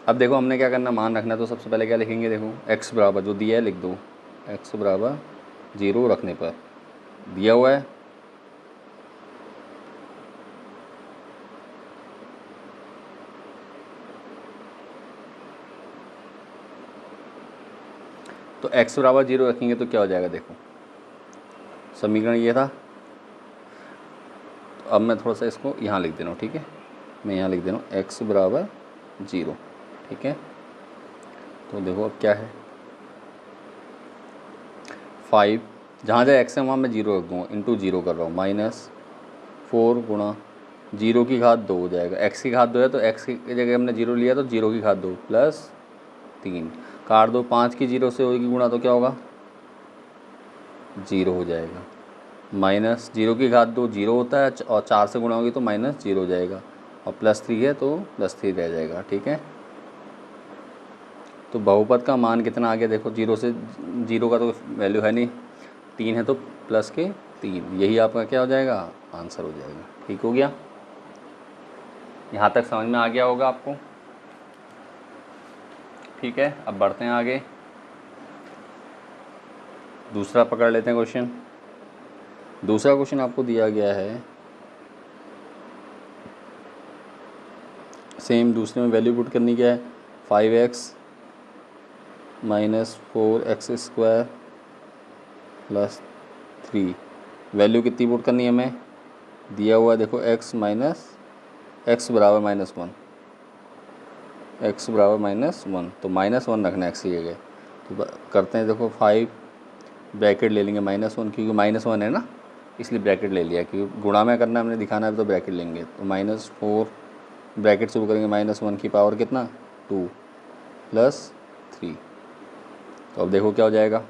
अब देखो हमने क्या करना, मान रखना, तो सबसे पहले क्या लिखेंगे, देखो x बराबर जो दिया है लिख दो, x बराबर 0 रखने पर दिया हुआ है तो x बराबर 0 रखेंगे तो क्या हो जाएगा, देखो समीकरण ये था। तो अब मैं थोड़ा सा इसको यहाँ लिख दे रहा हूँ, ठीक है, मैं यहाँ लिख दे रहा हूँ x बराबर 0, ठीक है। तो देखो अब क्या है, 5 जहाँ जहाँ x है वहाँ मैं 0 रख दूँगा, इंटू 0 कर रहा हूँ, माइनस 4 गुणा 0 की घात 2 हो जाएगा, x की घात 2 है तो x की जगह हमने 0 लिया तो 0 की घात 2 प्लस 3, काट दो 5 की 0 से होगी गुणा तो क्या होगा 0 हो जाएगा, माइनस 0 की घात 2 0 होता है और 4 से गुणा होगी तो माइनस 0 हो जाएगा, और प्लस 3 है तो प्लस 3 रह जाएगा। ठीक है, तो बहुपद का मान कितना आ गया, देखो 0 से 0 का तो वैल्यू है नहीं, 3 है तो प्लस के 3, यही आपका क्या हो जाएगा आंसर हो जाएगा। ठीक हो गया, यहाँ तक समझ में आ गया होगा आपको। ठीक है, अब बढ़ते हैं आगे, दूसरा पकड़ लेते हैं क्वेश्चन। दूसरा क्वेश्चन आपको दिया गया है, सेम दूसरे में वैल्यू पुट करनी क्या है, 5x minus 4x square plus 3, value कितनी पुट करनी है हमें, दिया हुआ है देखो x माइनस x बराबर -1, x बराबर -1, तो -1 रखना है x की जगह। तो करते हैं, देखो 5 ब्रैकेट ले लेंगे -1, क्योंकि -1 है ना इसलिए ब्रैकेट ले लिया, क्योंकि गुणा में करना हमने दिखाना है तो ब्रैकेट लेंगे। तो -4 ब्रैकेट शुरू करेंगे, -1 की पावर कितना 2 प्लस 3, तो अब देखो क्या हो जाएगा,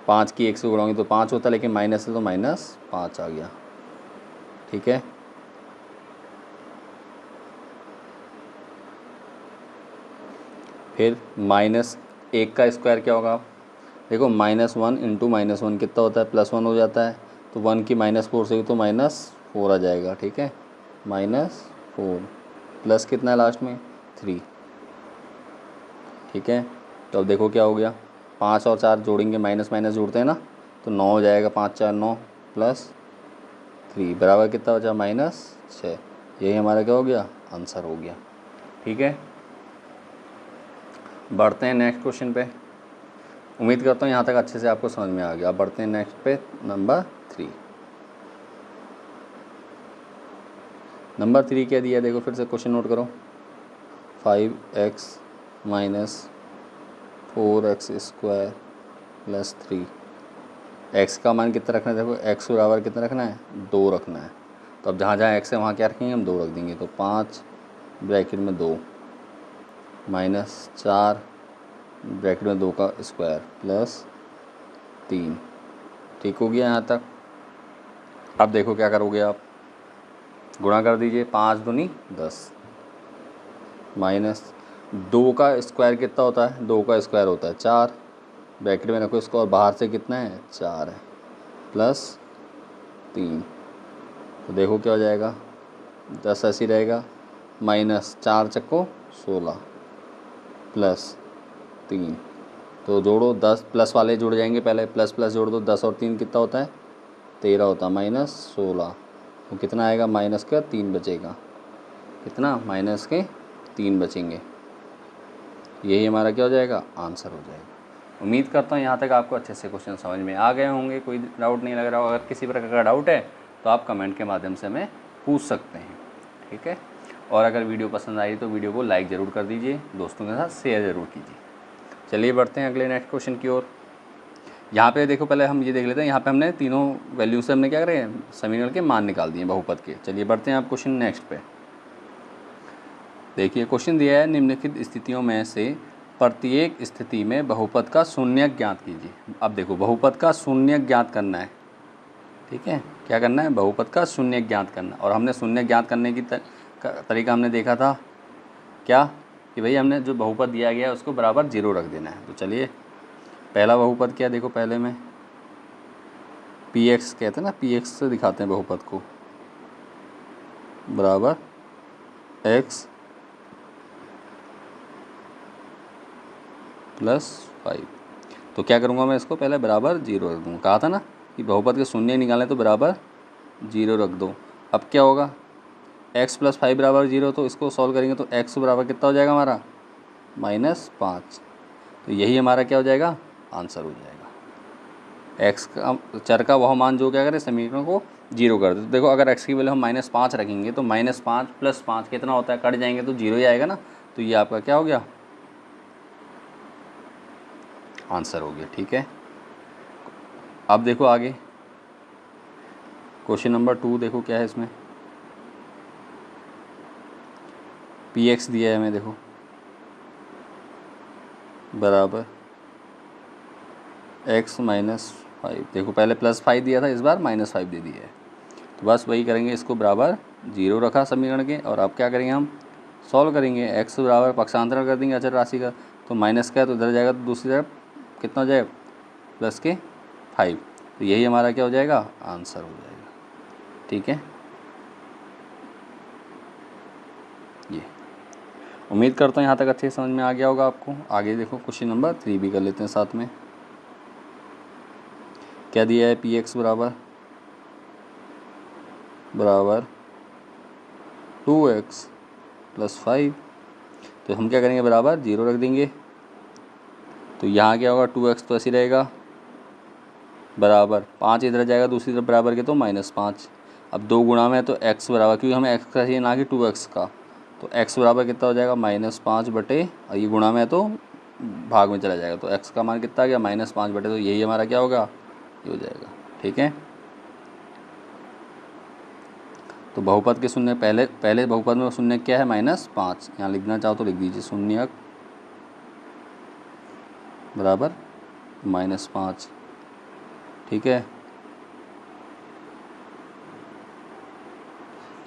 5 की 1 से गुणा होंगे तो 5 होता है, लेकिन माइनस है तो -5 आ गया। ठीक है, फिर -1 का स्क्वायर क्या होगा, देखो -1 इंटू -1 कितना होता है +1 हो जाता है, तो 1 की -4 से तो -4 आ जाएगा। ठीक है, -4 प्लस कितना है लास्ट में 3। ठीक है, तो अब देखो क्या हो गया, 5 और 4 जोड़ेंगे, माइनस माइनस जोड़ते हैं ना, तो 9 हो जाएगा, 5 4 9 प्लस 3 बराबर कितना हो जाएगा -6, यही हमारा क्या हो गया आंसर हो गया। ठीक है, बढ़ते हैं नेक्स्ट क्वेश्चन पे। उम्मीद करता हूँ यहाँ तक अच्छे से आपको समझ में आ गया। अब बढ़ते हैं नेक्स्ट पे, नंबर 3। नंबर 3 क्या दिया, देखो फिर से क्वेश्चन नोट करो, 5x minus 4x square plus 3, x का मान कितना रखना है, देखो x बराबर कितना रखना है 2 रखना है। तो अब जहाँ जहाँ x है वहाँ क्या रखेंगे हम 2 रख देंगे, तो 5 ब्रैकेट में 2 -4 ब्रैकेट में 2 का स्क्वायर प्लस 3। ठीक हो गया यहाँ तक। अब देखो क्या करोगे आप, गुणा कर दीजिए, 5 दूनी 10 माइनस 2 का स्क्वायर कितना होता है, 2 का स्क्वायर होता है 4, ब्रैकेट में रखो इसको, और बाहर से कितना है 4 है, प्लस 3, तो देखो क्या हो जाएगा 10 ऐसी रहेगा, -4 चक्को 16 प्लस 3, तो जोड़ो 10 प्लस वाले जुड़ जाएंगे, पहले प्लस प्लस जोड़ दो, 10 और 3 कितना होता है 13 होता है, -16, तो कितना आएगा माइनस का 3 बचेगा, कितना -3 बचेंगे। यही हमारा क्या हो जाएगा, आंसर हो जाएगा। उम्मीद करता हूँ यहाँ तक आपको अच्छे से क्वेश्चन समझ में आ गए होंगे, कोई डाउट नहीं लग रहा हो। अगर किसी प्रकार का डाउट है तो आप कमेंट के माध्यम से हमें पूछ सकते हैं, ठीक है। और अगर वीडियो पसंद आई तो वीडियो को लाइक ज़रूर कर दीजिए, दोस्तों के साथ शेयर ज़रूर कीजिए। चलिए बढ़ते हैं अगले नेक्स्ट क्वेश्चन की ओर। यहाँ पे देखो, पहले हम ये देख लेते हैं, यहाँ पे हमने तीनों वैल्यू से हमने क्या करें, समीकरण के मान निकाल दिए बहुपद के। चलिए बढ़ते हैं आप क्वेश्चन नेक्स्ट पे। देखिए क्वेश्चन दिया है, निम्नलिखित स्थितियों में से प्रत्येक स्थिति में बहुपद का शून्यक ज्ञात कीजिए। अब देखो बहुपद का शून्यक ज्ञात करना है, ठीक है। क्या करना है, बहुपद का शून्यक ज्ञात करना। और हमने शून्यक ज्ञात करने की तरीका हमने देखा था क्या, कि भाई हमने जो बहुपद दिया गया है उसको बराबर 0 रख देना है। तो चलिए पहला बहुपद क्या, देखो पहले में px कहते हैं ना, px से दिखाते हैं बहुपद को, बराबर x + 5। तो क्या करूँगा मैं, इसको पहले बराबर 0 रख दूँगा। कहा था ना कि बहुपद के शून्य निकालें तो बराबर 0 रख दो। अब क्या होगा, x + 5 बराबर 0, तो इसको सॉल्व करेंगे तो x बराबर कितना हो जाएगा हमारा, -5। तो यही हमारा क्या हो जाएगा, आंसर हो जाएगा। x का चर का वह मान जो क्या करे, समीकरण को 0 कर दे। तो देखो अगर x की वैल्यू हम -5 रखेंगे तो -5 + 5 कितना होता है, कट जाएंगे तो 0 ही आएगा ना। तो ये आपका क्या हो गया, आंसर हो गया, ठीक है। अब देखो आगे क्वेश्चन नंबर 2, देखो क्या है इसमें, px दिया है हमें, देखो बराबर x - 5। देखो पहले +5 दिया था, इस बार -5 दे दिया है। तो बस वही करेंगे, इसको बराबर 0 रखा समीकरण के। और अब क्या करेंगे, हम सॉल्व करेंगे। x बराबर पक्षांतरण कर देंगे अचर राशि का, तो माइनस का है तो इधर जाएगा, तो दूसरी तरफ कितना हो जाएगा, +5। तो यही हमारा क्या हो जाएगा, आंसर हो जाएगा, ठीक है। ये उम्मीद करता हूँ यहाँ तक अच्छे समझ में आ गया होगा आपको। आगे देखो क्वेश्चन नंबर 3 भी कर लेते हैं साथ में। क्या दिया है, px बराबर 2x + 5। तो हम क्या करेंगे, बराबर 0 रख देंगे। तो यहाँ क्या होगा, 2x तो ऐसे रहेगा, बराबर 5 इधर जाएगा दूसरी तरफ बराबर के, तो -5। अब 2 गुणा में तो x बराबर, क्योंकि हमें x का चाहिए ना कि 2x का, तो x बराबर कितना हो जाएगा, -5 बटे, और ये गुणा में तो भाग में चला जाएगा, तो x का मान कितना आ गया, -5 बटे। तो यही हमारा क्या होगा, ये हो जाएगा, ठीक है। तो बहुपद के शून्य, पहले बहुपद में शून्य क्या है, -5। यहाँ लिखना चाहो तो लिख दीजिए, शून्यक बराबर -5, ठीक है।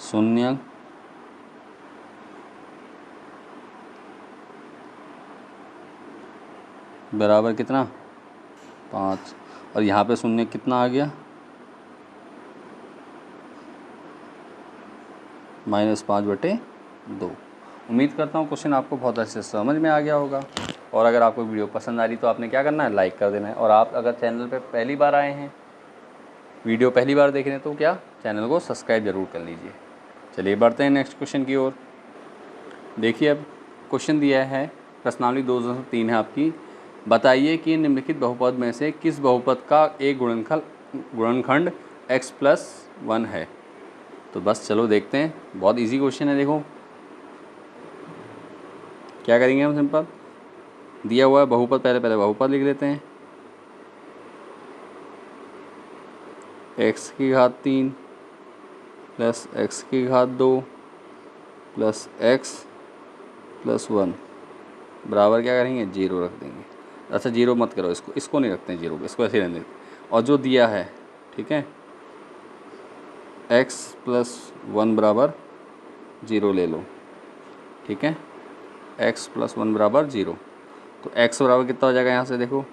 शून्यक बराबर कितना, 5। और यहाँ पे शून्य कितना आ गया, -5 बटे 2। उम्मीद करता हूँ क्वेश्चन आपको बहुत अच्छे से समझ में आ गया होगा। और अगर आपको वीडियो पसंद आ रही तो आपने क्या करना है, लाइक कर देना है। और आप अगर चैनल पे पहली बार आए हैं, वीडियो पहली बार देख रहे हैं, तो क्या चैनल को सब्सक्राइब ज़रूर कर लीजिए। चलिए बढ़ते हैं नेक्स्ट क्वेश्चन की ओर। देखिए अब क्वेश्चन दिया है, प्रश्नावली 203 है आपकी। बताइए कि निम्नलिखित बहुपद में से किस बहुपद का एक गुणनखंड x + 1 है। तो बस चलो देखते हैं, बहुत इजी क्वेश्चन है। देखो क्या करेंगे हम, सिंपल दिया हुआ है बहुपद, पहले बहुपद लिख लेते हैं। x³ + x² + x + 1 बराबर क्या करेंगे, 0 रख देंगे। अच्छा 0 मत करो, इसको नहीं रखते हैं 0, इसको ऐसे रहने देते। और जो दिया है, ठीक है, x + 1 बराबर 0 ले लो, ठीक है। x + 1 बराबर 0, तो x बराबर कितना हो जाएगा, यहाँ से देखो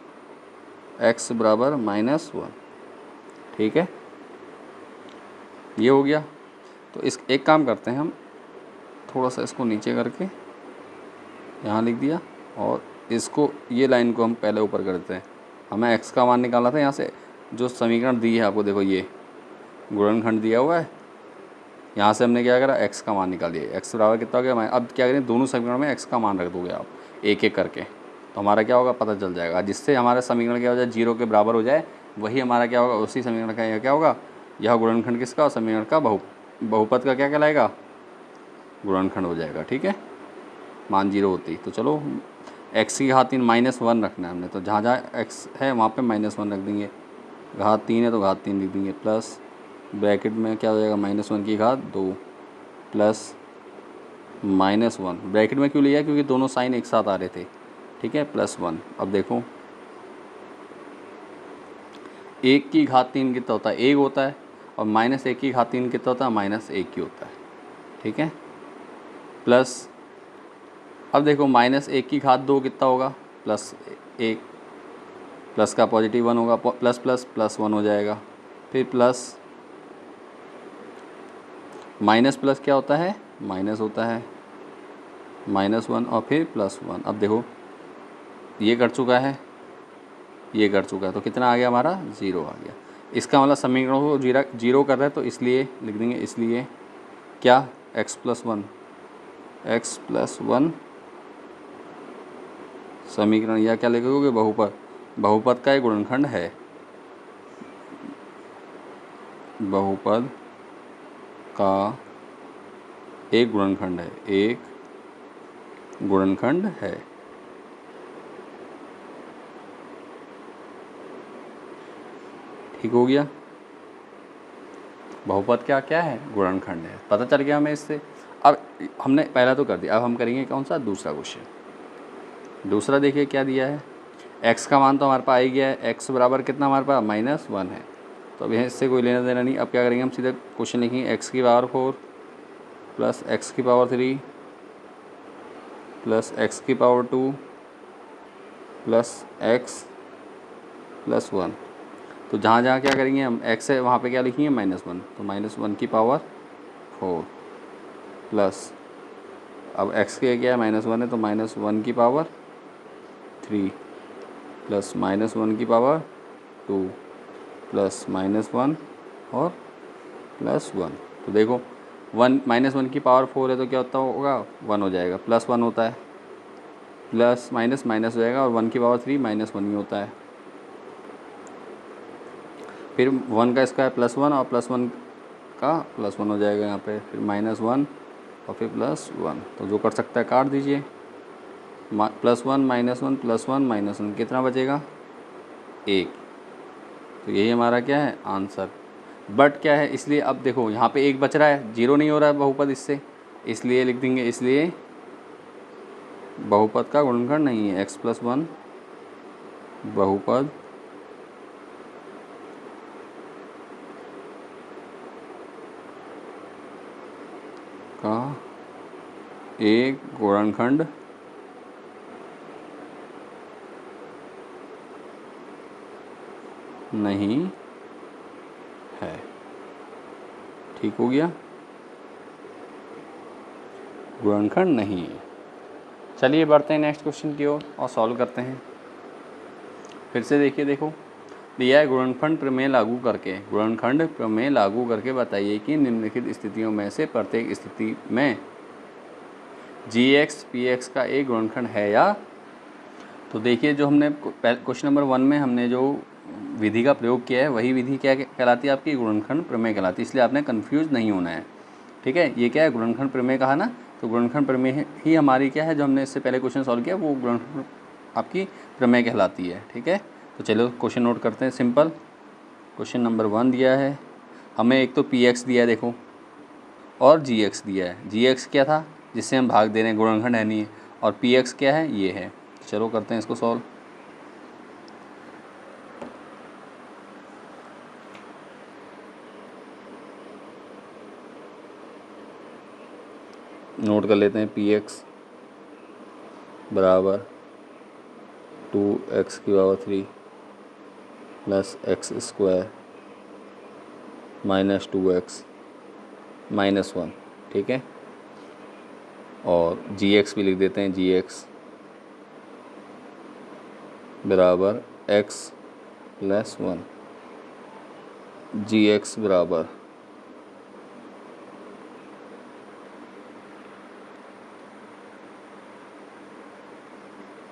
x बराबर -1, ठीक है। ये हो गया। तो इस एक काम करते हैं हम, थोड़ा सा इसको नीचे करके यहाँ लिख दिया, और इसको, ये लाइन को हम पहले ऊपर करते हैं। हमें x का मान निकालना था। यहाँ से जो समीकरण दी है आपको, देखो ये गुणनखंड दिया हुआ है, यहाँ से हमने क्या करा, x का मान निकाल दिया। x बराबर कितना हो गया, अब क्या करें, दोनों समीकरण में x का मान रख दोगे आप। एक एक करके, तो हमारा क्या होगा पता चल जाएगा। जिससे हमारा समीकरण क्या हो जाए, 0 के बराबर हो जाए, वही हमारा क्या होगा, उसी समीकरण का यह क्या होगा, यह गुणनखंड किसका, और समीकरण का बहुपद का क्या कहलाएगा, गुणनखंड हो जाएगा। ठीक है, मान 0 होती। तो चलो x की घात 3 -1 रखना है हमने, तो जहाँ जहाँ x है वहाँ पे -1 रख देंगे, घात 3 है तो घात 3 लिख देंगे, प्लस ब्रैकेट में क्या हो जाएगा, -1 की घात 2 प्लस -1, ब्रैकेट में क्यों लिया, क्योंकि दोनों साइन एक साथ आ रहे थे। ठीक है, +1। अब देखो 1 की घात 3 कितना होता है, 1 होता है, और -1 की घात 3 कितना होता है, -1 की होता है। ठीक है, प्लस अब देखो -1 की घात 2 कितना होगा, +1, प्लस का पॉजिटिव 1 होगा, प्लस प्लस प्लस 1 हो जाएगा, फिर प्लस माइनस प्लस क्या होता है, माइनस होता है, -1 और फिर +1। अब देखो ये कट चुका है, ये कट चुका है, तो कितना आ गया हमारा, 0 आ गया। इसका मतलब समीकरणों को जीरो कर रहे हैं, तो इसलिए लिख देंगे, इसलिए क्या, x+1 समीकरण, या क्या लिखोगे, बहुपद का एक गुणनखंड है, बहुपद का एक गुणनखंड है, एक गुणनखंड है। ठीक हो गया, बहुपद क्या क्या है, गुणनखंड है, पता चल गया हमें इससे। अब हमने पहला तो कर दिया, अब हम करेंगे कौन सा, दूसरा क्वेश्चन। दूसरा देखिए क्या दिया है, x का मान तो हमारे पास आ ही गया है, x बराबर कितना हमारे पास, -1 है, तो अब यहाँ इससे कोई लेना देना नहीं। अब क्या करेंगे, हम सीधे क्वेश्चन लिखेंगे, x की पावर 4 प्लस x की पावर 3 प्लस x की पावर 2 प्लस x प्लस 1। तो जहाँ जहाँ क्या करेंगे हम, x है वहाँ पे क्या लिखेंगे, -1, तो -1 की पावर 4 प्लस, अब x के क्या है, -1 है, तो -1 की पावर 3 प्लस -1 की पावर 2 प्लस -1 और +1। तो देखो 1 -1 की पावर 4 है, तो क्या होता होगा, 1 हो जाएगा, +1 होता है, प्लस माइनस माइनस हो जाएगा, और 1 की पावर 3 -1 ही होता है। फिर 1 का स्क्वायर +1 और +1 का +1 हो जाएगा यहाँ पे, फिर -1 और फिर +1, तो जो कर सकता है काट दीजिए, +1 -1 +1 -1 कितना बचेगा, 1। तो यही हमारा क्या है, आंसर। बट क्या है, इसलिए अब देखो यहाँ पे 1 बच रहा है, 0 नहीं हो रहा है बहुपद इससे, इसलिए लिख देंगे, इसलिए बहुपद का गुणनखंड नहीं है, x+1 बहुपद का एक गुणनखंड नहीं है। ठीक हो गया, गुणनखंड नहीं है। चलिए बढ़ते हैं नेक्स्ट क्वेश्चन की ओर और सॉल्व करते हैं। फिर से देखिए, देखो दिया है, गुणनखंड प्रमेय लागू करके, गुणनखंड प्रमेय लागू करके बताइए कि निम्नलिखित स्थितियों में से प्रत्येक स्थिति में gx px का एक गुणनखंड है या। तो देखिए जो हमने क्वेश्चन नंबर 1 में हमने जो विधि का प्रयोग किया है, वही विधि क्या कहलाती है, आपकी गुणनखंड प्रमेय कहलाती है, इसलिए आपने कंफ्यूज नहीं होना है। ठीक है, ये क्या है, गुणनखंड प्रमेय कहा ना, तो गुणनखंड प्रमेय ही हमारी क्या है, जो हमने इससे पहले क्वेश्चन सॉल्व किया, वो गुणनखंड आपकी प्रमेय कहलाती है। ठीक है, तो चलो क्वेश्चन नोट करते हैं। सिंपल क्वेश्चन नंबर 1 दिया है हमें, एक तो px दिया है देखो, और gx दिया है। gx क्या था, जिससे हम भाग दे रहे हैं, गुणनखंड है नहीं है, और px क्या है, ये है। चलो करते हैं इसको सॉल्व। नोट कर लेते हैं, px बराबर 2x की power 3 plus x square -2x -1। ठीक है, और gx भी लिख देते हैं, gx बराबर x प्लस 1, gx बराबर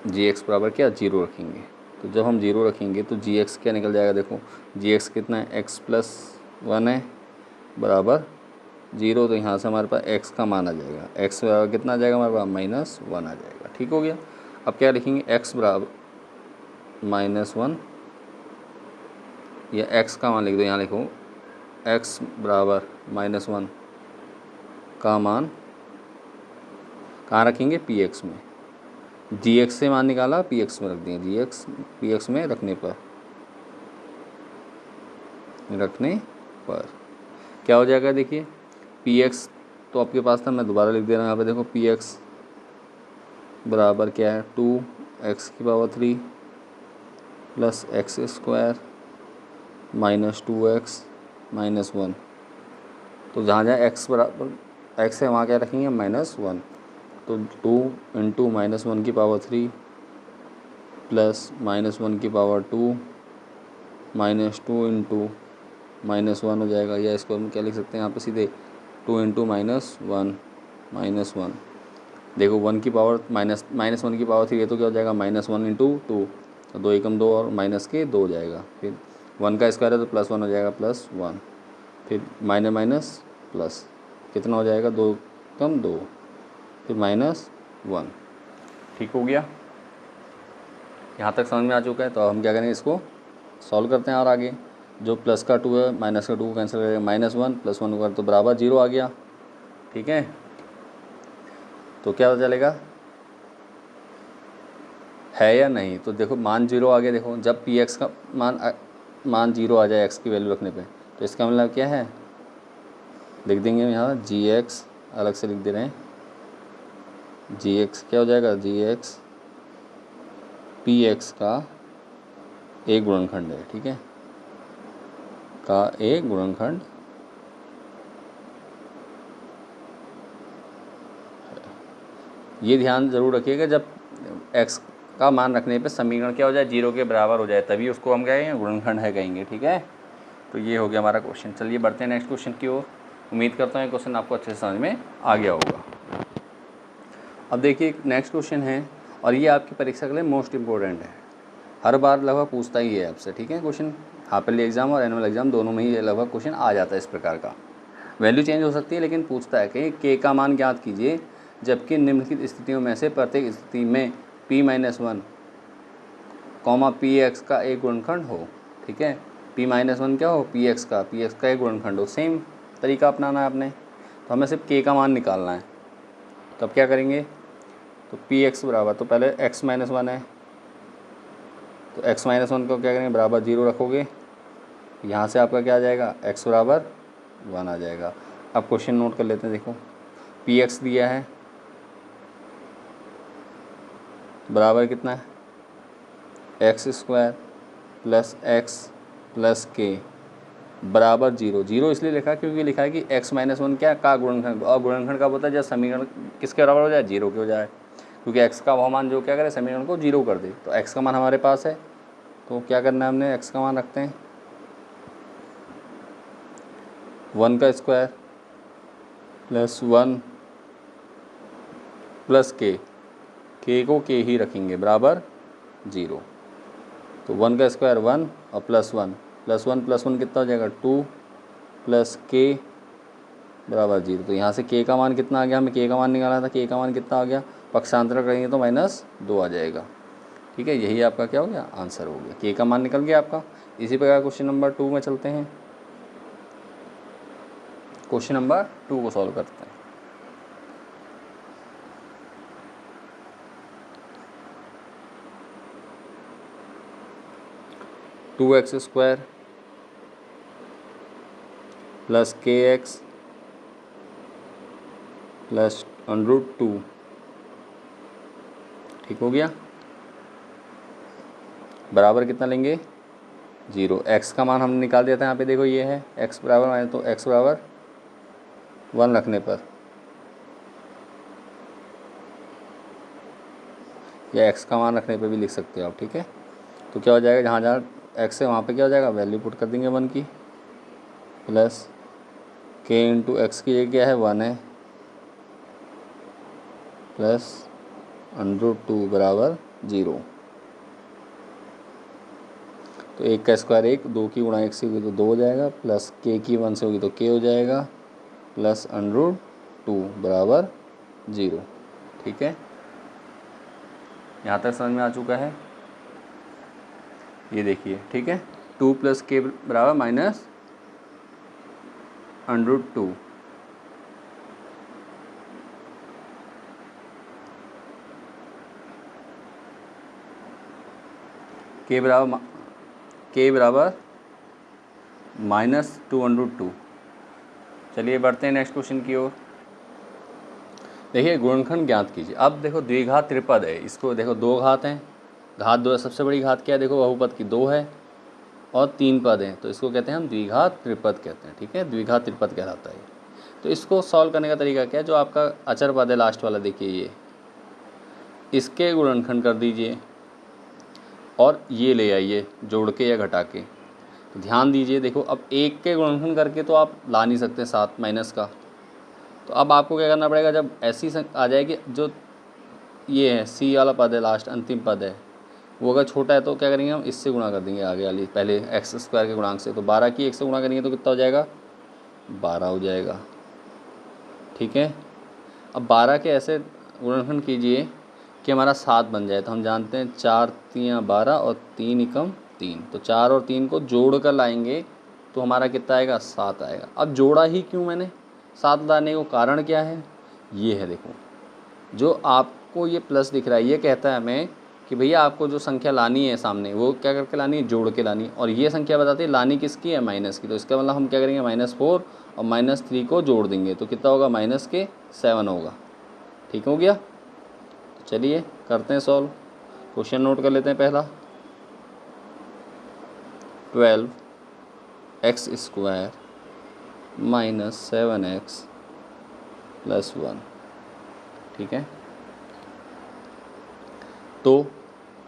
जी एक्स बराबर क्या 0 रखेंगे। तो जब हम 0 रखेंगे तो जी एक्स क्या निकल जाएगा, देखो जी एक्स कितना है x+1 है बराबर 0। तो यहाँ से हमारे पास x का मान आ जाएगा, x बराबर कितना आ जाएगा हमारे पास -1 आ जाएगा। ठीक हो गया। अब क्या लिखेंगे x बराबर -1 या x का मान लिख दो, यहाँ लिखो x बराबर -1 का मान कहाँ रखेंगे px में। gx से मान निकाला px में रख दिए, gx px में रखने पर क्या हो जाएगा, देखिए px तो आपके पास था, मैं दोबारा लिख दे रहा हूँ यहाँ पे देखो px बराबर क्या है 2x³ प्लस x² -2x -1। तो जहाँ जहाँ x बराबर x है वहाँ क्या रखेंगे -1। तो 2 × -1³ प्लस -1/2 -2 × -1 हो जाएगा, या इसको हम क्या लिख सकते हैं यहाँ पे सीधे 2 × -1 देखो 1 की पावर -1 की पावर 3 है तो क्या हो जाएगा -1 × 2, तो 2 एकम 2 और माइनस के 2 हो जाएगा। फिर 1 का स्क्वायर है तो +1 हो जाएगा +1, फिर माइनस प्लस कितना हो जाएगा 2 कम 2, फिर -1। ठीक हो गया, यहाँ तक समझ में आ चुका है। तो अब हम क्या करेंगे, इसको सॉल्व करते हैं। और आगे जो प्लस का 2 है माइनस का 2 कैंसिल करेगा, -1 + 1 तो बराबर 0 आ गया। ठीक है, तो क्या पता चलेगा है या नहीं। तो देखो मान 0 आ गया। देखो जब पी एक्स का मान 0 आ जाए x की वैल्यू रखने पे, तो इसका मतलब क्या है, लिख देंगे यहाँ gx अलग से लिख दे रहे हैं। gx क्या हो जाएगा, gx px का एक गुणनखंड है। ठीक है, का एक गुणनखंड ये ध्यान ज़रूर रखिएगा, जब x का मान रखने पे समीकरण क्या हो जाए 0 के बराबर हो जाए, तभी उसको हम क्या कहेंगे गुणनखंड है कहेंगे। ठीक है, तो ये हो गया हमारा क्वेश्चन। चलिए बढ़ते हैं नेक्स्ट क्वेश्चन की ओर। उम्मीद करता हूँ ये क्वेश्चन आपको अच्छे से समझ में आ गया होगा। अब देखिए नेक्स्ट क्वेश्चन है, और ये आपकी परीक्षा के लिए मोस्ट इम्पोर्टेंट है, हर बार लगभग पूछता ही है आपसे। ठीक है, क्वेश्चन हाफिली एग्जाम और एनुअल एग्जाम दोनों में ही लगभग क्वेश्चन आ जाता है इस प्रकार का। वैल्यू चेंज हो सकती है लेकिन पूछता है कि के का मान ज्ञात कीजिए जबकि निम्नलिखित स्थितियों में से प्रत्येक स्थिति में p-1 px का एक गुणनखंड हो। ठीक है, p-1 क्या हो, px का एक गुणनखंड हो। सेम तरीका अपनाना है आपने। तो हमें सिर्फ k का मान निकालना है। तो अब क्या करेंगे, तो px बराबर, तो पहले x-1 है तो x-1 को क्या करेंगे बराबर 0 रखोगे, यहाँ से आपका क्या आ जाएगा x बराबर 1 आ जाएगा। अब क्वेश्चन नोट कर लेते हैं। देखो px दिया है बराबर कितना है x² plus x plus k बराबर 0। 0 इसलिए लिखा क्योंकि लिखा है कि x-1 क्या का गुणनखंड, और गुणनखंड कब होता है जब समीकरण किसके बराबर हो जाए 0 के हो जाए, क्योंकि x का वह मान जो क्या करे समीकरण को 0 कर दे। तो x का मान हमारे पास है, तो क्या करना है हमने, x का मान रखते हैं 1 का स्क्वायर प्लस 1 प्लस k को k ही रखेंगे बराबर 0। तो 1 का स्क्वायर 1 और +1 कितना हो जाएगा 2 प्लस k बराबर 0। तो यहाँ से k का मान कितना आ गया, हमें k का मान निकाला था, k का मान कितना आ गया, पक्षांतर करेंगे तो -2 आ जाएगा। ठीक है, यही आपका क्या हो गया आंसर हो गया, k का मान निकल गया आपका। इसी प्रकार क्वेश्चन नंबर 2 में चलते हैं। क्वेश्चन नंबर 2 को सॉल्व करते हैं। Two X square plus kx plus √2। ठीक हो गया, बराबर कितना लेंगे 0। x का मान हमने निकाल दिया था, यहाँ पे देखो ये है x बराबर, तो x बराबर 1 रखने पर या x का मान रखने पर भी लिख सकते हो आप। ठीक है, तो क्या हो जाएगा जहाँ जहाँ x है वहाँ पे क्या हो जाएगा वैल्यू पुट कर देंगे 1 की, प्लस k × x की ये क्या है 1 है, प्लस √2 बराबर 0। तो 1 का स्क्वायर 1, 2 की गुणा 1 से होगी तो 2 हो जाएगा, प्लस k की 1 से होगी तो k हो जाएगा, प्लस √2 बराबर 0। ठीक है, यहाँ तक समझ में आ चुका है। ये देखिए, ठीक है, 2 + k बराबर माइनस √2। k बराबर -2√2। चलिए बढ़ते हैं नेक्स्ट क्वेश्चन की ओर। देखिए गुणनखंड ज्ञात कीजिए। अब देखो द्विघात त्रिपद है, इसको देखो 2 घात हैं, घात 2 है, सबसे बड़ी घात क्या है, देखो बहुपद की 2 है और 3 पद हैं, तो इसको कहते हैं हम द्विघात त्रिपद कहते हैं। ठीक है, द्विघात त्रिपद कहलाता है। तो इसको सॉल्व करने का तरीका क्या है, जो आपका अचर पद है लास्ट वाला, देखिए ये, इसके गुणनखंड कर दीजिए और ये ले आइए जोड़ के या घटा के। तो ध्यान दीजिए, देखो अब 1 के गुणनखंड करके तो आप ला नहीं सकते 7 माइनस का, तो अब आपको क्या करना पड़ेगा, जब ऐसी आ जाएगी, जो ये है सी वाला पद है लास्ट अंतिम पद है, वो अगर छोटा है तो क्या करेंगे हम, इससे गुणा कर देंगे आगे वाली, पहले x स्क्वायर के गुणांक से। तो 12 की 1 से गुणा करेंगे तो कितना हो जाएगा, 12 हो जाएगा। ठीक है, अब 12 के ऐसे गुणनखंड कीजिए कि हमारा 7 बन जाए। तो हम जानते हैं 4 3 12 और 3 एकम 3, तो 4 और 3 को जोड़ कर लाएंगे तो हमारा कितना आएगा, 7 आएगा। अब जोड़ा ही क्यों मैंने 7 लाने को, कारण क्या है, ये है, देखो जो आपको ये प्लस दिख रहा है, ये कहता है हमें कि भैया आपको जो संख्या लानी है सामने, वो क्या करके लानी है, जोड़ के लानी। और ये संख्या बताती है लानी किसकी है, माइनस की। तो इसका मतलब हम क्या करेंगे, -4 और -3 को जोड़ देंगे तो कितना होगा, -7 होगा। ठीक हो गया, तो चलिए करते हैं सॉल्व। क्वेश्चन नोट कर लेते हैं। पहला 12x² - 7x + 1। ठीक है, तो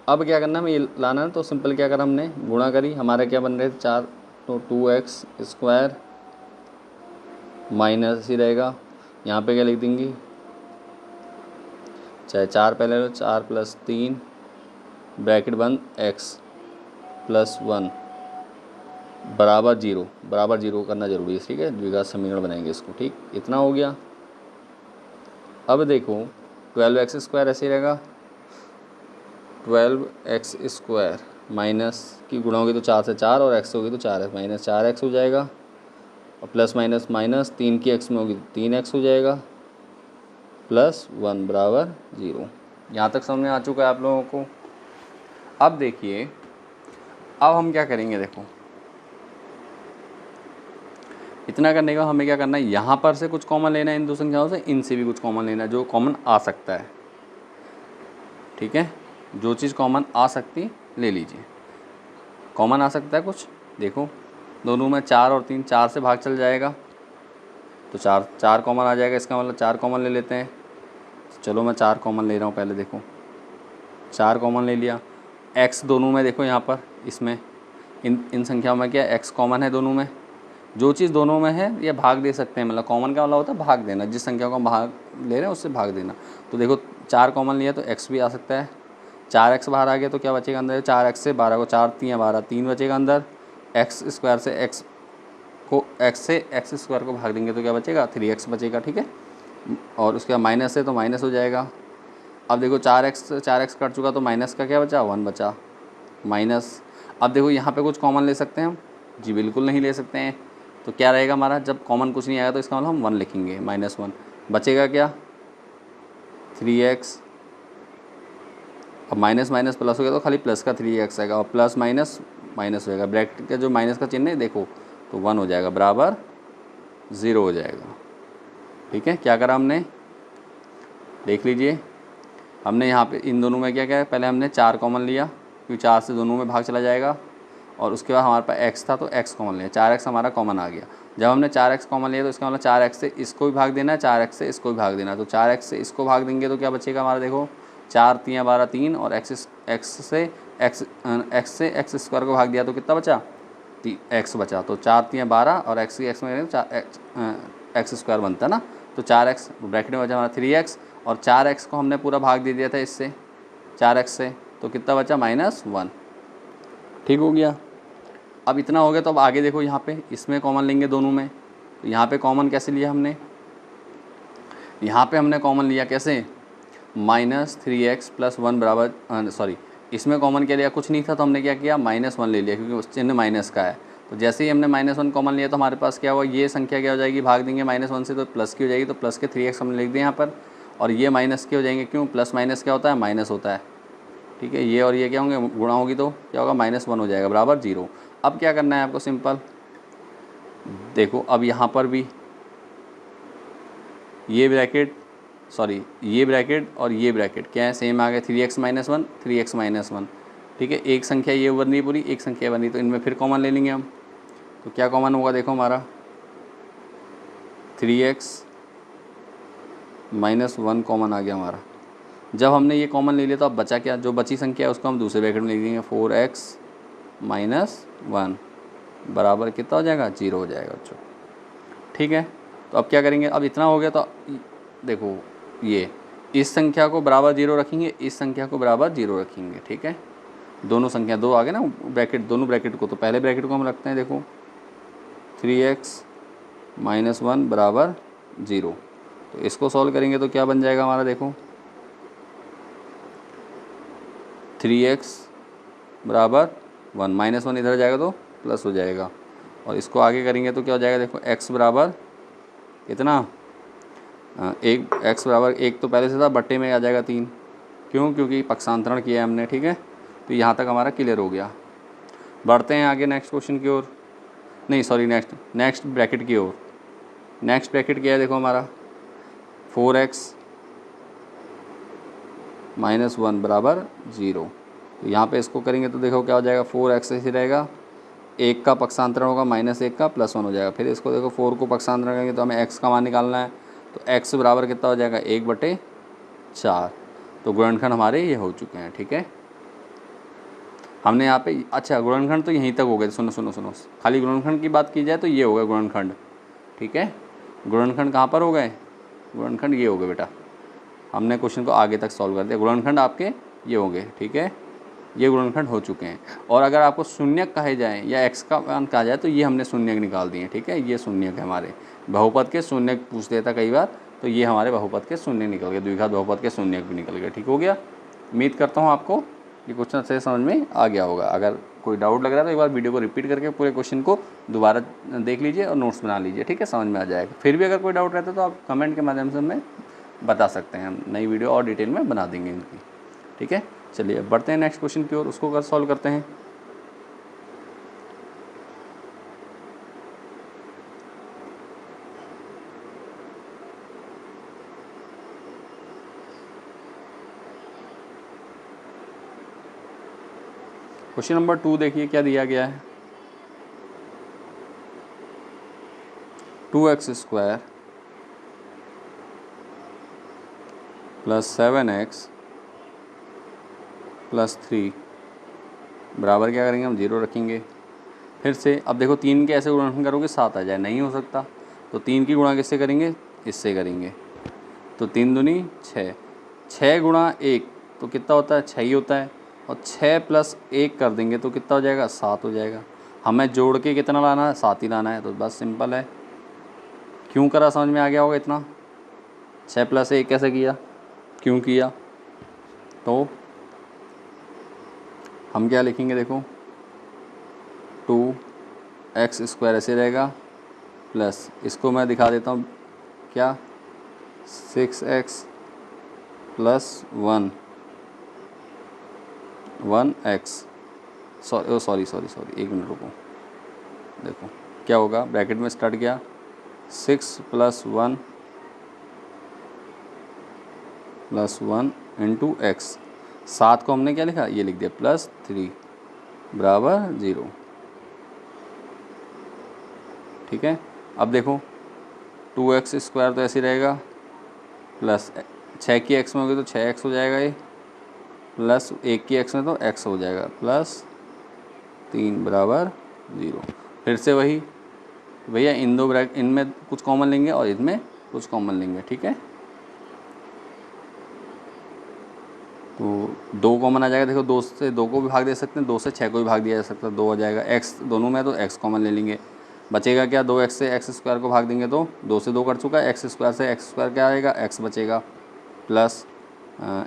अब क्या करना है, हमें ये लाना है। तो सिंपल क्या करा हमने, गुणा करी, हमारे क्या बन रहे थे 4, तो 2x² माइनस ही रहेगा, यहाँ पे क्या लिख देंगे, चाहे 4 पहले लो, 4 + 3 ब्रैकेट बंद x + 1 बराबर 0। बराबर 0 करना जरूरी है, ठीक है, द्विघात समीकरण बनाएंगे इसको। ठीक, इतना हो गया। अब देखो 12x² ऐसे ही रहेगा, 12x² माइनस की गुणा होगी तो 4 से 4 और x होगी तो 4x, -4x हो जाएगा, और प्लस माइनस माइनस 3 की x में होगी तो 3x हो जाएगा, +1 बराबर 0। यहाँ तक समझ में आ चुका है आप लोगों को। अब देखिए, अब हम क्या करेंगे, देखो इतना करने का हमें क्या करना है, यहाँ पर से कुछ कॉमन लेना है इन दो संख्याओं से, इनसे भी कुछ कॉमन लेना है जो कॉमन आ सकता है। ठीक है, जो चीज़ कॉमन आ सकती ले लीजिए। कॉमन आ सकता है कुछ, देखो दोनों में 4 और 3, 4 से भाग चल जाएगा तो 4 कॉमन आ जाएगा, इसका मतलब 4 कॉमन ले लेते हैं। तो चलो मैं 4 कॉमन ले रहा हूँ पहले, देखो 4 कॉमन ले लिया। x दोनों में देखो, यहाँ पर इसमें इन संख्याओं में क्या x कॉमन है दोनों में। जो चीज़ दोनों में है ये भाग दे सकते हैं, मतलब कॉमन का मतलब होता है भाग देना, जिस संख्या को हम भाग ले रहे हैं उससे भाग देना। तो देखो 4 कॉमन लिया तो x भी आ सकता है, 4x बाहर आ गया तो क्या बचेगा अंदर, 4x से 12 को 4 3 12, 3 बचेगा अंदर, x² से x से x² को भाग देंगे तो क्या बचेगा, 3x बचेगा। ठीक है, और उसके बाद माइनस है तो माइनस हो जाएगा। अब देखो 4x कट चुका तो माइनस का क्या बचा, 1 बचा, माइनस। अब देखो यहाँ पे कुछ कॉमन ले सकते हैं हम, जी बिल्कुल नहीं ले सकते हैं। तो क्या रहेगा हमारा, जब कॉमन कुछ नहीं आएगा तो इसका मतलब हम 1 लिखेंगे, -1 बचेगा क्या, 3x। अब माइनस माइनस प्लस हो गया तो खाली प्लस का 3x आएगा, और प्लस माइनस माइनस होएगा, ब्रैकेट का जो माइनस का चिन्ह है देखो तो 1 हो जाएगा, बराबर 0 हो जाएगा। ठीक है, क्या करा हमने, देख लीजिए, हमने यहाँ पे इन दोनों में क्या क्या है, पहले हमने 4 कॉमन लिया क्योंकि 4 से दोनों में भाग चला जाएगा, और उसके बाद हमारे पास x था तो x कॉमन लिया, 4x हमारा कॉमन आ गया। जब हमने 4x कॉमन लिया तो इसका मतलब 4x से इसको भी भाग देना है, 4x से इसको भी भाग देना है। तो 4x से इसको भाग देंगे तो क्या बचेगा हमारा, देखो 4 3 12 3, और x से x² को भाग दिया तो कितना बचा, x बचा। तो 4 3 12 और x की x में x² बनता है ना, तो 4x ब्रैकेट में बचा हमारा 3x, और 4x को हमने पूरा भाग दे दिया था इससे 4x से, तो कितना बचा -1, ठीक हो गया। अब इतना हो गया तो अब आगे देखो यहाँ पे इसमें कॉमन लेंगे दोनों में, तो यहाँ पे कॉमन कैसे लिया हमने, यहाँ पे हमने कॉमन लिया कैसे, -3x + 1 बराबर सॉरी इसमें कॉमन क्या लिया, कुछ नहीं था तो हमने क्या किया -1 ले लिया क्योंकि उस चिन्ह माइनस का है। तो जैसे ही हमने -1 कॉमन लिया तो हमारे पास क्या हुआ, ये संख्या क्या हो जाएगी, भाग देंगे -1 से तो प्लस की हो जाएगी, तो प्लस के 3x हमने लिख दिया यहाँ पर, और ये माइनस के हो जाएंगे, क्यों, प्लस माइनस क्या होता है, माइनस होता है, ठीक है। ये और ये क्या होंगे, गुणा होगी तो क्या होगा, -1 हो जाएगा बराबर 0। अब क्या करना है आपको, सिंपल देखो, अब यहाँ पर भी ये ब्रैकेट सॉरी ये ब्रैकेट और ये ब्रैकेट क्या है, सेम आ गए, 3x - 1 3x - 1, ठीक है। एक संख्या ये बन रही पूरी, एक संख्या बन रही, तो इनमें फिर कॉमन ले लेंगे हम। तो क्या कॉमन होगा, देखो हमारा 3x - 1 कॉमन आ गया हमारा। जब हमने ये कॉमन ले लिया तो अब बचा क्या, जो बची संख्या है उसको हम दूसरे ब्रैकेट में लिख देंगे, 4x - 1 बराबर कितना हो जाएगा, 0 हो जाएगा बच्चों, ठीक है। तो अब क्या करेंगे, अब इतना हो गया तो देखो ये इस संख्या को बराबर 0 रखेंगे, इस संख्या को बराबर 0 रखेंगे, ठीक है। दोनों संख्या दो आ गए ना ब्रैकेट, दोनों ब्रैकेट को, तो पहले ब्रैकेट को हम रखते हैं, देखो 3x - 1 बराबर 0। तो इसको सॉल्व करेंगे तो क्या बन जाएगा हमारा, देखो 3x बराबर 1 -1 इधर जाएगा तो प्लस हो जाएगा, और इसको आगे करेंगे तो क्या हो जाएगा, देखो x बराबर कितना, एक x बराबर 1 तो पहले से था, बट्टे में आ जाएगा 3, क्यों, क्योंकि पक्षांतरण किया है हमने, ठीक है। तो यहाँ तक हमारा क्लियर हो गया। बढ़ते हैं आगे नेक्स्ट क्वेश्चन की ओर, नहीं सॉरी नेक्स्ट ब्रैकेट की ओर। नेक्स्ट ब्रैकेट क्या है, देखो हमारा 4x - 1 बराबर 0। तो यहाँ पे इसको करेंगे तो देखो क्या हो जाएगा, 4x ऐसे रहेगा, 1 का पक्षांतरण होगा -1 का +1 हो जाएगा। फिर इसको देखो 4 को पक्षांतरण करेंगे तो हमें x का मान निकालना है, तो x बराबर कितना हो जाएगा, 1/4। तो गुणनखंड हमारे ये हो चुके हैं, ठीक है। हमने यहाँ पे अच्छा गुणनखंड तो यहीं तक हो गए, सुनो खाली गुणनखंड की बात की जाए तो ये हो गया गुणनखंड, ठीक है। गुणनखंड कहाँ पर हो गए, गुणनखंड ये हो गए बेटा, हमने क्वेश्चन को आगे तक सॉल्व कर दिया, गुणनखंड आपके ये हो गए, ठीक है। ये गुणनखंड हो चुके हैं। और अगर आपको शून्यक कहे जाएँ या एक्स का मान कहा जाए तो ये हमने शून्यक निकाल दिए, ठीक है। ये शून्यक है हमारे, बहुपद के शून्यक पूछ देता कई बार, तो ये हमारे बहुपद के शून्य निकल गए, द्विघात बहुपद के शून्यक भी निकल गए, ठीक हो गया। उम्मीद करता हूँ आपको ये क्वेश्चन अच्छे से समझ में आ गया होगा। अगर कोई डाउट लग रहा है तो एक बार वीडियो को रिपीट करके पूरे क्वेश्चन को दोबारा देख लीजिए और नोट्स बना लीजिए, ठीक है, समझ में आ जाएगा। फिर भी अगर कोई डाउट रहता है तो आप कमेंट के माध्यम से हमें बता सकते हैं, हम नई वीडियो और डिटेल में बना देंगे इनकी, ठीक है। चलिए अब बढ़ते हैं नेक्स्ट क्वेश्चन की ओर, उसको सॉल्व करते हैं। क्वेश्चन नंबर 2 देखिए क्या दिया गया है, 2x² + 7x + 3 बराबर क्या करेंगे हम, 0 रखेंगे। फिर से अब देखो 3 के ऐसे गुणनखंड करोगे 7 आ जाए, नहीं हो सकता, तो 3 की गुणा किससे करेंगे, इससे करेंगे। तो 3 दूनी 6, 6 गुणा 1 तो कितना होता है, 6 ही होता है, और 6 + 1 कर देंगे तो कितना हो जाएगा, 7 हो जाएगा। हमें जोड़ के कितना लाना है, 7 ही लाना है, तो बस सिंपल है। क्यों करा समझ में आ गया होगा इतना, 6 + 1 कैसे किया, क्यों किया, तो हम क्या लिखेंगे, देखो 2x² ऐसे रहेगा, प्लस इसको मैं दिखा देता हूँ क्या, 6x + 1x सॉरी 1 मिनट रुको, देखो क्या होगा, ब्रैकेट में स्टार्ट किया 6 + 1 + 1 × x, 7 को हमने क्या लिखा, ये लिख दिया +3 बराबर 0, ठीक है। अब देखो 2x² तो ऐसे रहेगा, प्लस 6 की x में होगी तो 6x हो जाएगा ये, प्लस 1 की x में तो x हो जाएगा, +3 बराबर 0। फिर से वही भैया, इन दो ब्रैकेट इनमें कुछ कॉमन लेंगे और इनमें कुछ कॉमन लेंगे, ठीक है। तो 2 कॉमन आ जाएगा। देखो 2 से 2 को भी भाग दे सकते हैं, 2 से 6 को भी भाग दिया जा सकता है, 2 आ जाएगा। x दोनों में तो x कॉमन ले लेंगे, बचेगा क्या, 2x से एक्स स्क्वायर को भाग देंगे तो 2 से 2 कट चुका है, एक्स स्क्वायर से एक्स स्क्वायर क्या आएगा, x बचेगा, प्लस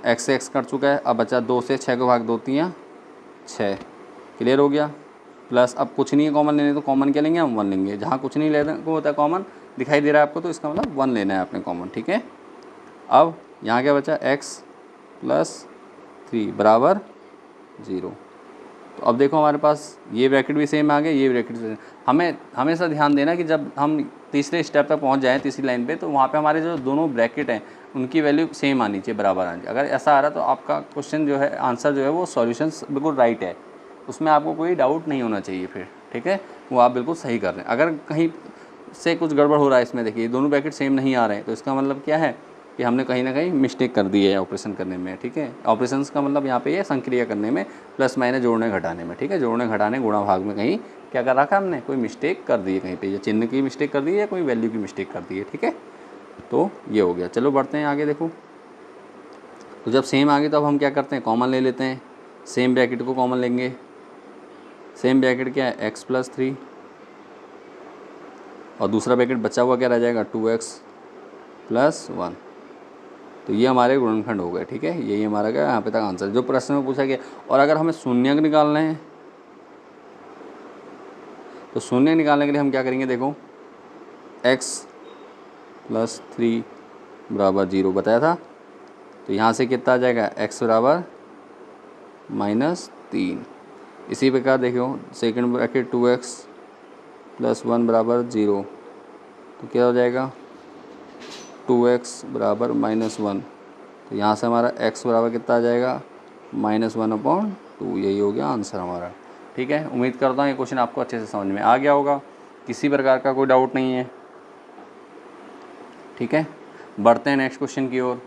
x से x कट चुका है, अब बचा 2 से 6 को भाग 2 3 6, क्लियर हो गया। प्लस अब कुछ नहीं है कॉमन लेने, तो कॉमन क्या लेंगे हम, 1 लेंगे। जहाँ कुछ नहीं लेने को होता है कॉमन, दिखाई दे रहा है आपको, तो इसका मतलब 1 लेना है आपने कॉमन, ठीक है। अब यहाँ क्या बचा, x प्लस 3 बराबर 0। तो अब देखो हमारे पास ये ब्रैकेट भी सेम आ गया, ये ब्रैकेट भी सेम। हमें हमेशा ध्यान देना कि जब हम तीसरे स्टेप तक पहुंच जाएं, तीसरी लाइन पे, तो वहाँ पे हमारे जो दोनों ब्रैकेट हैं उनकी वैल्यू सेम आनी चाहिए, बराबर आनी चाहिए। अगर ऐसा आ रहा तो आपका क्वेश्चन जो है, आंसर जो है वो सॉल्यूशंस बिल्कुल राइट है, उसमें आपको कोई डाउट नहीं होना चाहिए फिर, ठीक है, वो आप बिल्कुल सही कर रहे हैं। अगर कहीं से कुछ गड़बड़ हो रहा है इसमें, देखिए दोनों ब्रैकेट सेम नहीं आ रहे हैं, तो इसका मतलब क्या है कि हमने कहीं ना कहीं मिस्टेक कर दी है ऑपरेशन करने में, ठीक है। ऑपरेशंस का मतलब यहाँ पे ये संक्रिया करने में, प्लस माइनस जोड़ने घटाने में, ठीक है, जोड़ने घटाने गुणा भाग में कहीं क्या कर रखा है हमने, कोई मिस्टेक कर दी है कहीं पे, या चिन्ह की मिस्टेक कर दी है या कोई वैल्यू की मिस्टेक कर दी है, ठीक है। तो ये हो गया। चलो बढ़ते हैं आगे। देखो तो जब सेम आ गई तो अब हम क्या करते हैं, कॉमन ले लेते हैं, सेम ब्रैकेट को कॉमन लेंगे। सेम ब्रैकेट क्या है, एक्स प्लस 3, और दूसरा ब्रैकेट बचा हुआ क्या रह जाएगा, 2x प्लस 1। तो ये हमारे गुणनखंड हो गए, ठीक है, यही हमारा क्या यहाँ पे तक आंसर जो प्रश्न में पूछा गया। और अगर हमें शून्यक निकालना है, तो शून्य निकालने के लिए हम क्या करेंगे, देखो x प्लस 3 बराबर 0 बताया था, तो यहाँ से कितना आ जाएगा, x बराबर -3। इसी प्रकार देखो सेकंड ब्रैकेट 2x प्लस 1 बराबर 0, तो क्या हो जाएगा, 2x बराबर -1। तो यहाँ से हमारा x बराबर कितना आ जाएगा, -1/2। यही हो गया आंसर हमारा, ठीक है। उम्मीद करता हूँ ये क्वेश्चन आपको अच्छे से समझ में आ गया होगा, किसी प्रकार का कोई डाउट नहीं है, ठीक है। बढ़ते हैं नेक्स्ट क्वेश्चन की ओर।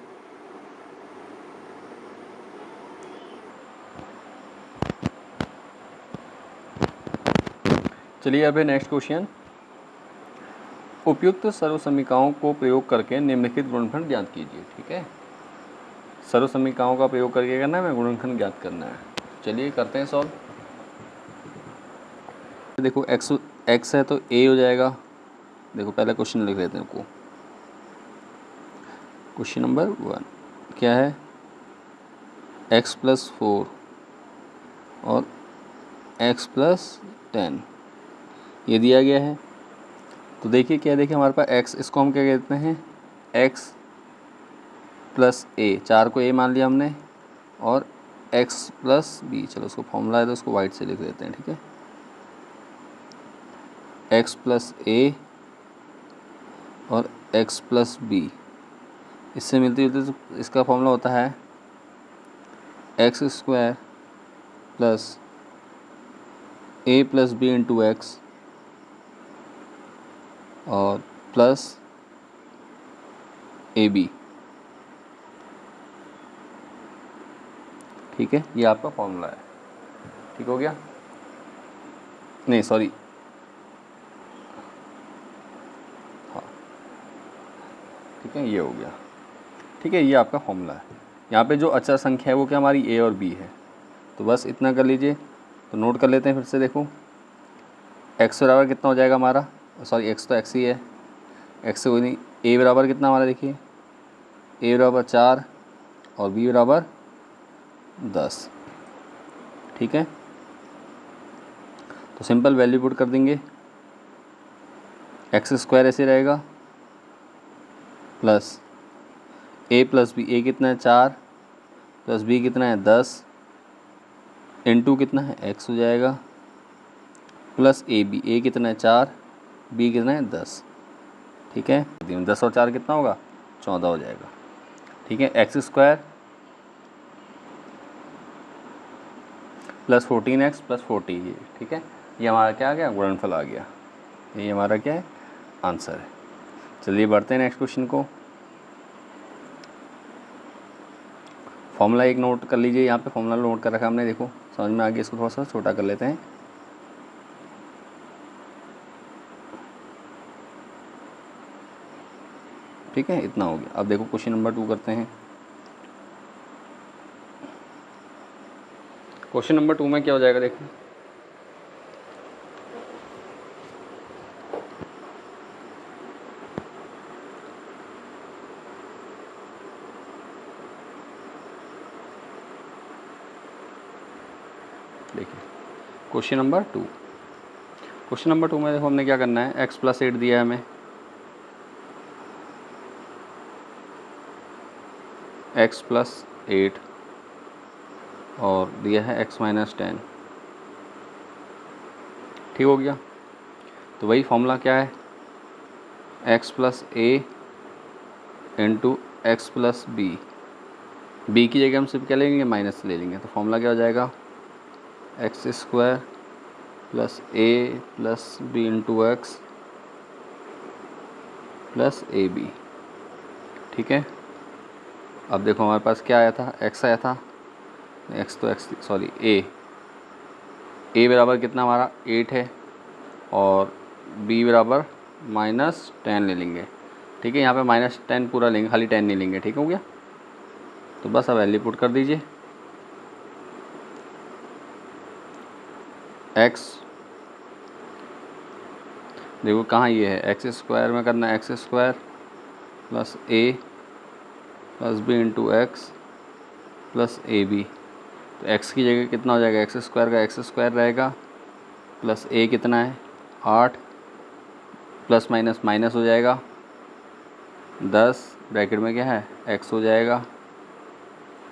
चलिए अभी नेक्स्ट क्वेश्चन, उपयुक्त सर्वसमीकाओं को प्रयोग करके निम्नलिखित गुणनखंड ज्ञात कीजिए, ठीक है। सर्वसमीकाओं का प्रयोग करके करना है, हमें गुणनखंड ज्ञात करना है। चलिए करते हैं सॉल्व। देखो x है तो a हो जाएगा। देखो पहले क्वेश्चन लिख लेते हैं को, क्वेश्चन नंबर 1 क्या है, x प्लस 4 और x प्लस 10 ये दिया गया है। तो देखिए क्या, देखिए हमारे पास x, इसको हम क्या कहते हैं, x प्लस a, 4 को a मान लिया हमने, और x प्लस b, चलो उसको फॉर्मूला है तो उसको वाइट से लिख देते हैं, ठीक है। x प्लस a और x प्लस b, इससे मिलती जुलती तो इसका फॉर्मूला होता है x square plus a plus B into X और प्लस ए बी, ठीक है, ये आपका फॉर्मूला है, ठीक हो गया। नहीं सॉरी, हाँ ठीक है, ये हो गया, ठीक है, ये आपका फॉर्मूला है। यहाँ पे जो अचर संख्या है वो क्या हमारी a और b है, तो बस इतना कर लीजिए। तो नोट कर लेते हैं फिर से, देखो x बराबर कितना हो जाएगा हमारा, सॉरी x तो x ही है, x से कोई नहीं, a बराबर कितना हमारा, देखिए a बराबर 4 और b बराबर 10, ठीक है। तो सिंपल वैल्यू पुट कर देंगे, एक्स स्क्वायर ऐसे रहेगा plus a plus B, a कितना है 4 प्लस b कितना है 10 इंटू कितना है x हो जाएगा, प्लस ए बी, a कितना है 4 b कितना है 10, ठीक है। 10 और 4 कितना होगा, 14 हो जाएगा, ठीक है। X square plus 14x plus 40, ठीक है, ये हमारा क्या आ गया, गुणनफल आ गया, ये हमारा क्या है, आंसर है। चलिए बढ़ते हैं नेक्स्ट क्वेश्चन को। फॉर्मूला एक नोट कर लीजिए, यहाँ पे फॉर्मूला नोट कर रखा हमने, देखो समझ में आ गया। इसको थोड़ा सा छोटा कर लेते हैं, ठीक है, इतना हो गया। अब देखो क्वेश्चन नंबर 2 करते हैं। क्वेश्चन नंबर 2 में क्या हो जाएगा देखो, देखिए क्वेश्चन नंबर 2, क्वेश्चन नंबर 2 में देखो हमने क्या करना है, x + 8 दिया है हमें, x + 8 और दिया है x - 10, ठीक हो गया। तो वही फॉर्मूला क्या है, x + a into x + b, b की जगह हम सिर्फ क्या ले लेंगे, माइनस ले लेंगे। तो फॉर्मूला क्या हो जाएगा, x² + a + b into x + ab, ठीक है। अब देखो हमारे पास क्या आया था, x आया था, x तो x सॉरी a बराबर कितना हमारा 8 है और b बराबर -10 ले लेंगे, ठीक है। यहाँ पे -10 पूरा लेंगे, खाली 10 नहीं लेंगे, ठीक हो गया। तो बस अब वैल्यू पुट कर दीजिए, x देखो कहाँ ये है, x² में करना है, x² + a + b into x + ab। तो x की जगह कितना हो जाएगा, x² का x² रहेगा, प्लस a कितना है 8, प्लस माइनस माइनस हो जाएगा 10, ब्रैकेट में क्या है x हो जाएगा,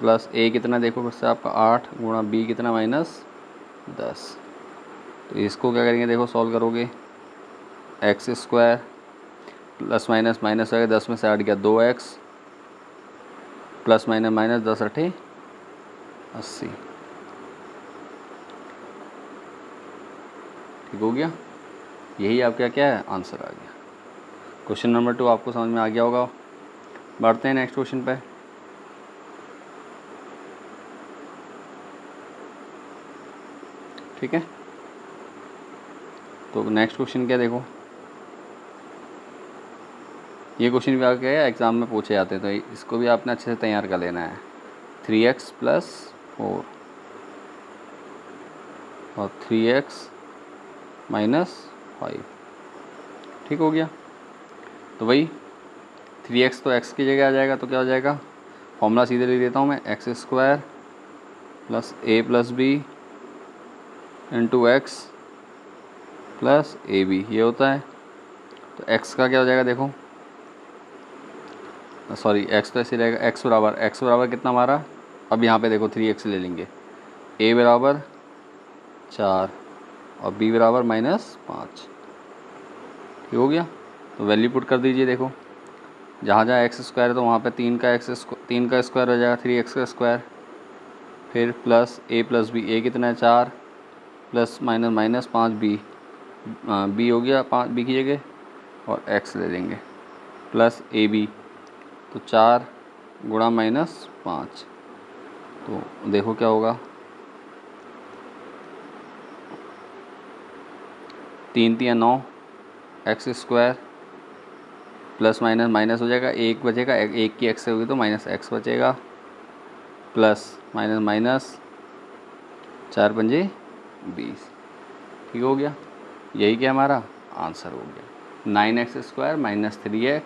प्लस a कितना देखो फिर से आपका 8 गुणा b कितना -10। तो इसको क्या करेंगे देखो, सॉल्व करोगे, x² प्लस माइनस माइनस हो गया, 10 में से 8 गया 2x, प्लस माइनस माइनस 10 × 8 = 80, ठीक हो गया। यही आपका क्या है, आंसर आ गया। क्वेश्चन नंबर 2 आपको समझ में आ गया होगा। बढ़ते हैं नेक्स्ट क्वेश्चन पे। ठीक है, तो नेक्स्ट क्वेश्चन क्या देखो, ये क्वेश्चन भी आगे एग्ज़ाम में पूछे जाते हैं, तो इसको भी आपने अच्छे से तैयार कर लेना है। 3x + 4 और 3x - 5, ठीक हो गया। तो वही 3x तो x की जगह आ जाएगा, तो क्या हो जाएगा, फॉर्मूला सीधे लिख देता हूँ मैं, x² + a + b into x + ab, ये होता है। तो x का क्या हो जाएगा देखो, सॉरी x तो ऐसे रहेगा, x बराबर कितना हमारा, अब यहाँ पे देखो 3x ले लेंगे, a बराबर 4 और b बराबर -5, ठीक हो गया। तो वैल्यू पुट कर दीजिए, देखो जहाँ जहाँ x² है तो वहाँ पे 3 का स्क्वायर हो जाएगा, 3x का स्क्वायर, फिर प्लस a + b, a कितना है 4, प्लस माइनस 5b, b हो गया 5b की जगह, और x ले लेंगे प्लस ab, तो 4 गुणा -5, तो देखो क्या होगा, 3 × 3 = 9, x² प्लस माइनस माइनस हो जाएगा, एक बचेगा, एक की x होगी तो -x बचेगा, प्लस माइनस माइनस 4 × 5 = 20, ठीक हो गया। यही क्या हमारा आंसर हो गया, 9x² - 3x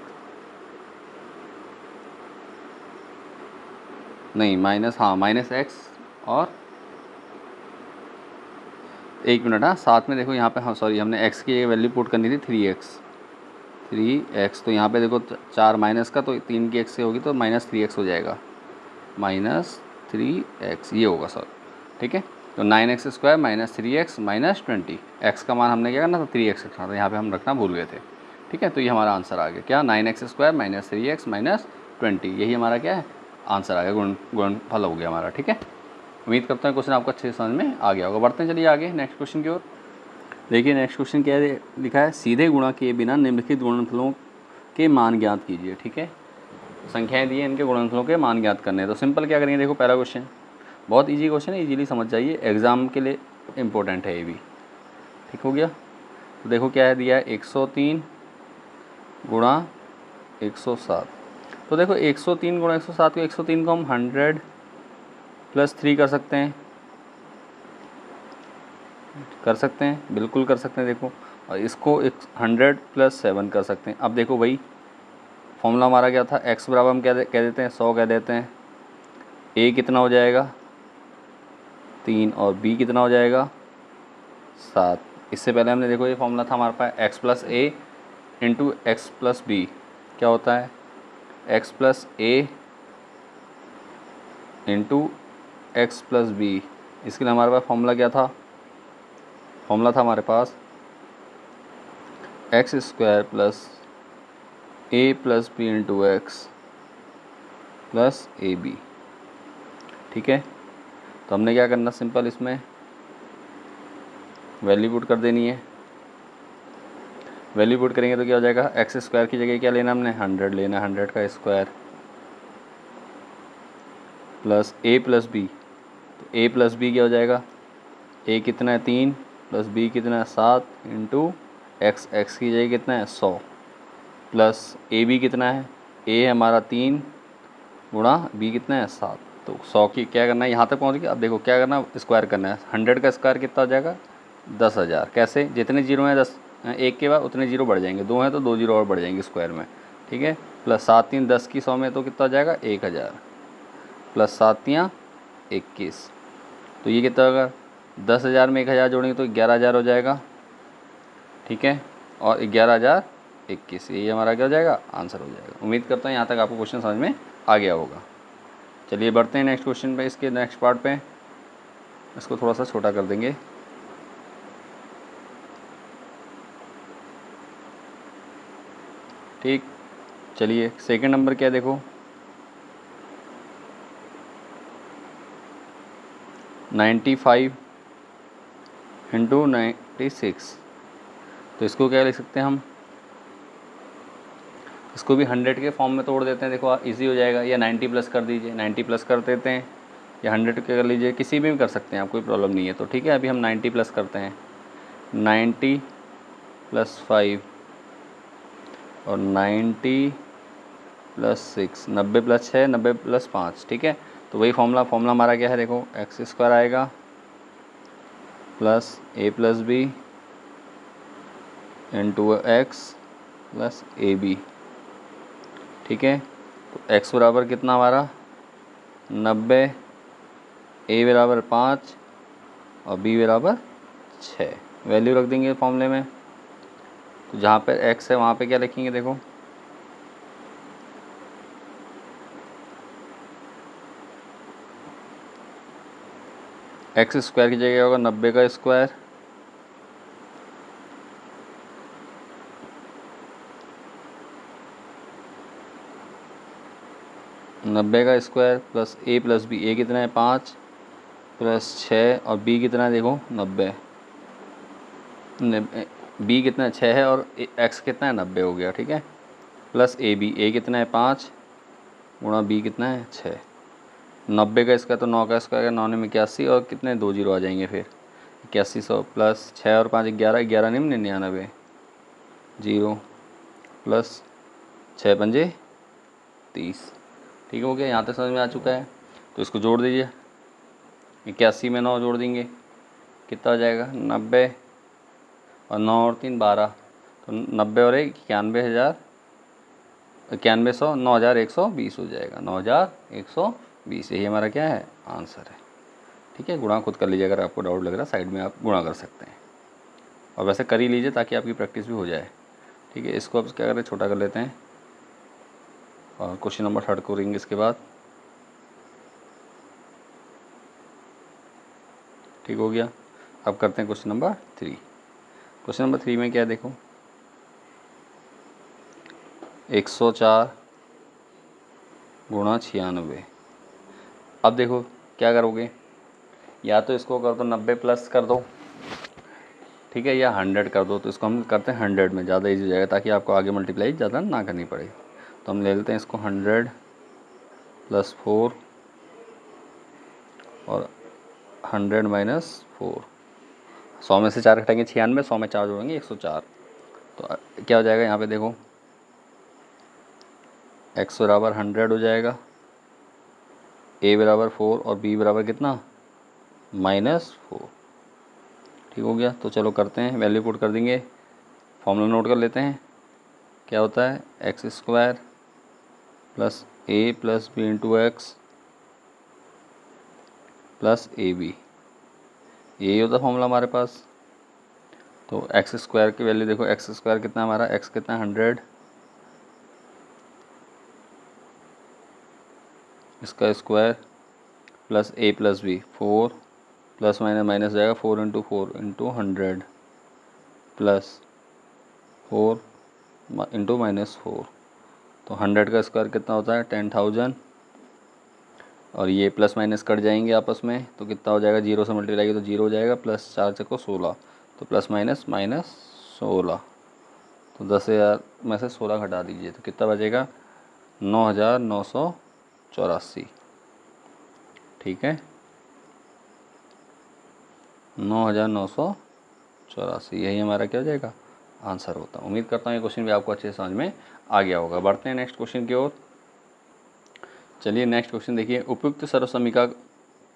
नहीं माइनस, हाँ -x, और एक मिनट, हाँ साथ में देखो यहाँ पे, हाँ सॉरी हमने x की वैल्यू पुट करनी थी 3x, तो यहाँ पे देखो 4 माइनस का, तो 3 की x से होगी तो -3x हो जाएगा, -3x ये होगा सर, ठीक है। तो 9x² - 3x - 20, x का मान हमने क्या करना था 3x रखना था, यहाँ पे हम रखना भूल गए थे, ठीक है। तो ये हमारा आंसर आ गया क्या, 9x² - 3x - 20, यही हमारा क्या है आंसर आ गया, गुणनफल हो गया हमारा, ठीक है। उम्मीद करता हूँ क्वेश्चन आपको अच्छे से समझ में आ गया होगा। बढ़ते हैं चलिए आगे नेक्स्ट क्वेश्चन की ओर। देखिए नेक्स्ट क्वेश्चन क्या है, लिखा है सीधे गुणा किए बिना निम्नलिखित गुणनफलों के मान ज्ञात कीजिए, ठीक है। संख्याएं दी हैं, इनके गुणनफलों के मान ज्ञात करने हैं। तो सिंपल क्या करेंगे देखो, पहला क्वेश्चन बहुत इजी क्वेश्चन है, इजीली समझ जाइए, एग्जाम के लिए इम्पोर्टेंट है ये भी, ठीक हो गया। तो देखो क्या है दिया है, 103 गुणा 107। तो देखो 103 गुणा 107 को, 103 को हम 100 + 3 कर सकते हैं, कर सकते हैं, बिल्कुल कर सकते हैं। देखो, और इसको 100 + 7 कर सकते हैं। अब देखो भाई, फॉर्मूला हमारा क्या था, x बराबर हम कह देते हैं 100 कह देते हैं। a कितना हो जाएगा 3 और b कितना हो जाएगा 7। इससे पहले हमने देखो ये फॉर्मूला था हमारे पास x + a × x + b क्या होता है, x + a × x + b। इसके लिए हमारे पास फॉर्मूला क्या था, फॉर्मूला था हमारे पास x² + a + b × x + ab। ठीक है, तो हमने क्या करना, सिंपल इसमें वैल्यू पुट कर देनी है। वैल्यू पुट करेंगे तो क्या हो जाएगा, x² की जगह क्या लेना हमने 100 लेना, 100 का स्क्वायर प्लस a + b। तो a + b क्या हो जाएगा, a कितना है 3 + b कितना है 7 × x की जगह कितना है 100 प्लस ab कितना है, a है हमारा 3 गुणा b कितना है 7। तो 100 की क्या करना है, यहाँ तक पहुँच गया। अब देखो क्या करना, स्क्वायर करना है। 100 का स्क्वायर कितना हो जाएगा 10,000। कैसे, जितने जीरो हैं 10 एक के बाद उतने जीरो बढ़ जाएंगे, 2 हैं तो 2 जीरो और बढ़ जाएंगे स्क्वायर में। ठीक है, प्लस 7 3 10 की 100 में तो कितना हो जाएगा 1000 प्लस 7 3 21। तो ये कितना होगा, 10,000 में 1000 जोड़ेंगे तो 11,000 हो जाएगा। ठीक है, और 11,021 ये हमारा क्या हो जाएगा, आंसर हो जाएगा। उम्मीद करता हूँ यहाँ तक आपको क्वेश्चन समझ में आ गया होगा। चलिए बढ़ते हैं नेक्स्ट क्वेश्चन पे, इसके नेक्स्ट पार्ट पे। इसको थोड़ा सा छोटा कर देंगे। ठीक, चलिए सेकंड नंबर क्या है, देखो 95 × 96। तो इसको क्या लिख सकते हैं हम, इसको भी 100 के फॉर्म में तोड़ देते हैं। देखो इजी हो जाएगा, या 90 प्लस कर दीजिए, 90 प्लस कर देते हैं, या 100 के कर लीजिए, किसी भी कर सकते हैं आप, कोई प्रॉब्लम नहीं है। तो ठीक है, अभी हम 90 प्लस करते हैं। 90 + 5 और 90 + 6, 90 + 6 90 + 5। ठीक है, तो वही फॉर्मूला हमारा क्या है, देखो x² आएगा plus a + b × x + ab। ठीक है, तो x बराबर कितना हमारा 90, a बराबर 5 और b बराबर 6। वैल्यू रख देंगे फॉर्मूले में। तो जहाँ पे x है वहाँ पे क्या लिखेंगे, देखो x² की जगह होगा 90 का square plus a + b। a कितना है 5 प्लस 6 और b कितना है, देखो 90। b कितना है 6 है और x कितना है 90 हो गया। ठीक है, प्लस a कितना है 5 गुणा b कितना है 6। 90 का स्क्वायर तो 9 का स्क्वायर, 9 में 81 और कितने 2 जीरो आ जाएंगे फिर 8100 प्लस 6 और 5 11, 11 नहीं 99 जीरो प्लस 6 पंजे 30। ठीक हो गया, यहाँ तक समझ में आ चुका है। तो इसको जोड़ दीजिए, 81 में 9 जोड़ देंगे कितना हो जाएगा 90 और 9 और 3 12। तो 90 और 1 91,000 9100 9120 हो जाएगा, 9120। यही हमारा क्या है, आंसर है। ठीक है, गुणा खुद कर लीजिए, अगर आपको डाउट लग रहा है साइड में आप गुणा कर सकते हैं, और वैसे कर ही लीजिए ताकि आपकी प्रैक्टिस भी हो जाए। ठीक है, इसको अब क्या करें, छोटा कर लेते हैं और क्वेश्चन नंबर 3 करेंगे इसके बाद। ठीक हो गया, अब करते हैं क्वेश्चन नंबर 3। क्वेश्चन नंबर 3 में क्या है, देखो 104 गुणा 96। अब देखो क्या करोगे, या तो इसको कर दो 90 प्लस कर दो, ठीक है, या 100 कर दो। तो इसको हम करते हैं 100 में, ज़्यादा इजी हो जाएगा ताकि आपको आगे मल्टीप्लाई ज़्यादा ना करनी पड़े। तो हम ले लेते हैं इसको 100 + 4 और 100 - 4। 100 में से 4 घटाएंगे 96, 100 में 4 जोड़ेंगे 104। तो क्या हो जाएगा यहाँ पे, देखो x बराबर 100 हो जाएगा, a बराबर 4 और b बराबर कितना -4। ठीक हो गया। तो चलो करते हैं, वैल्यू पुट कर देंगे, फॉर्मूला नोट कर लेते हैं। क्या होता है, x square plus a plus B into x plus A b, यही होता है फॉर्मूला हमारे पास। तो एक्स स्क्वायर की वैल्यू देखो, एक्स स्क्वायर कितना हमारा, एक्स कितना 100, इसका square plus a plus b 4, plus minus minus जाएगा 4 इंटू 100 प्लस 4 इंटू -4, तो 100 का स्क्वायर कितना होता है 10,000, और ये प्लस माइनस कट जाएंगे आपस में, तो कितना हो जाएगा, 0 से मल्टीप्लाई तो 0 हो जाएगा, प्लस 4 चको 16, तो प्लस माइनस माइनस 16, तो 10,000 में से 16 घटा दीजिए तो कितना बचेगा 9,984। ठीक है, 9,984, यही हमारा क्या हो जाएगा, आंसर होता है। उम्मीद करता हूँ ये क्वेश्चन भी आपको अच्छे से समझ में आ गया होगा। बढ़ते हैं नेक्स्ट क्वेश्चन की ओर। चलिए नेक्स्ट क्वेश्चन देखिए, उपयुक्त सर्वसमीका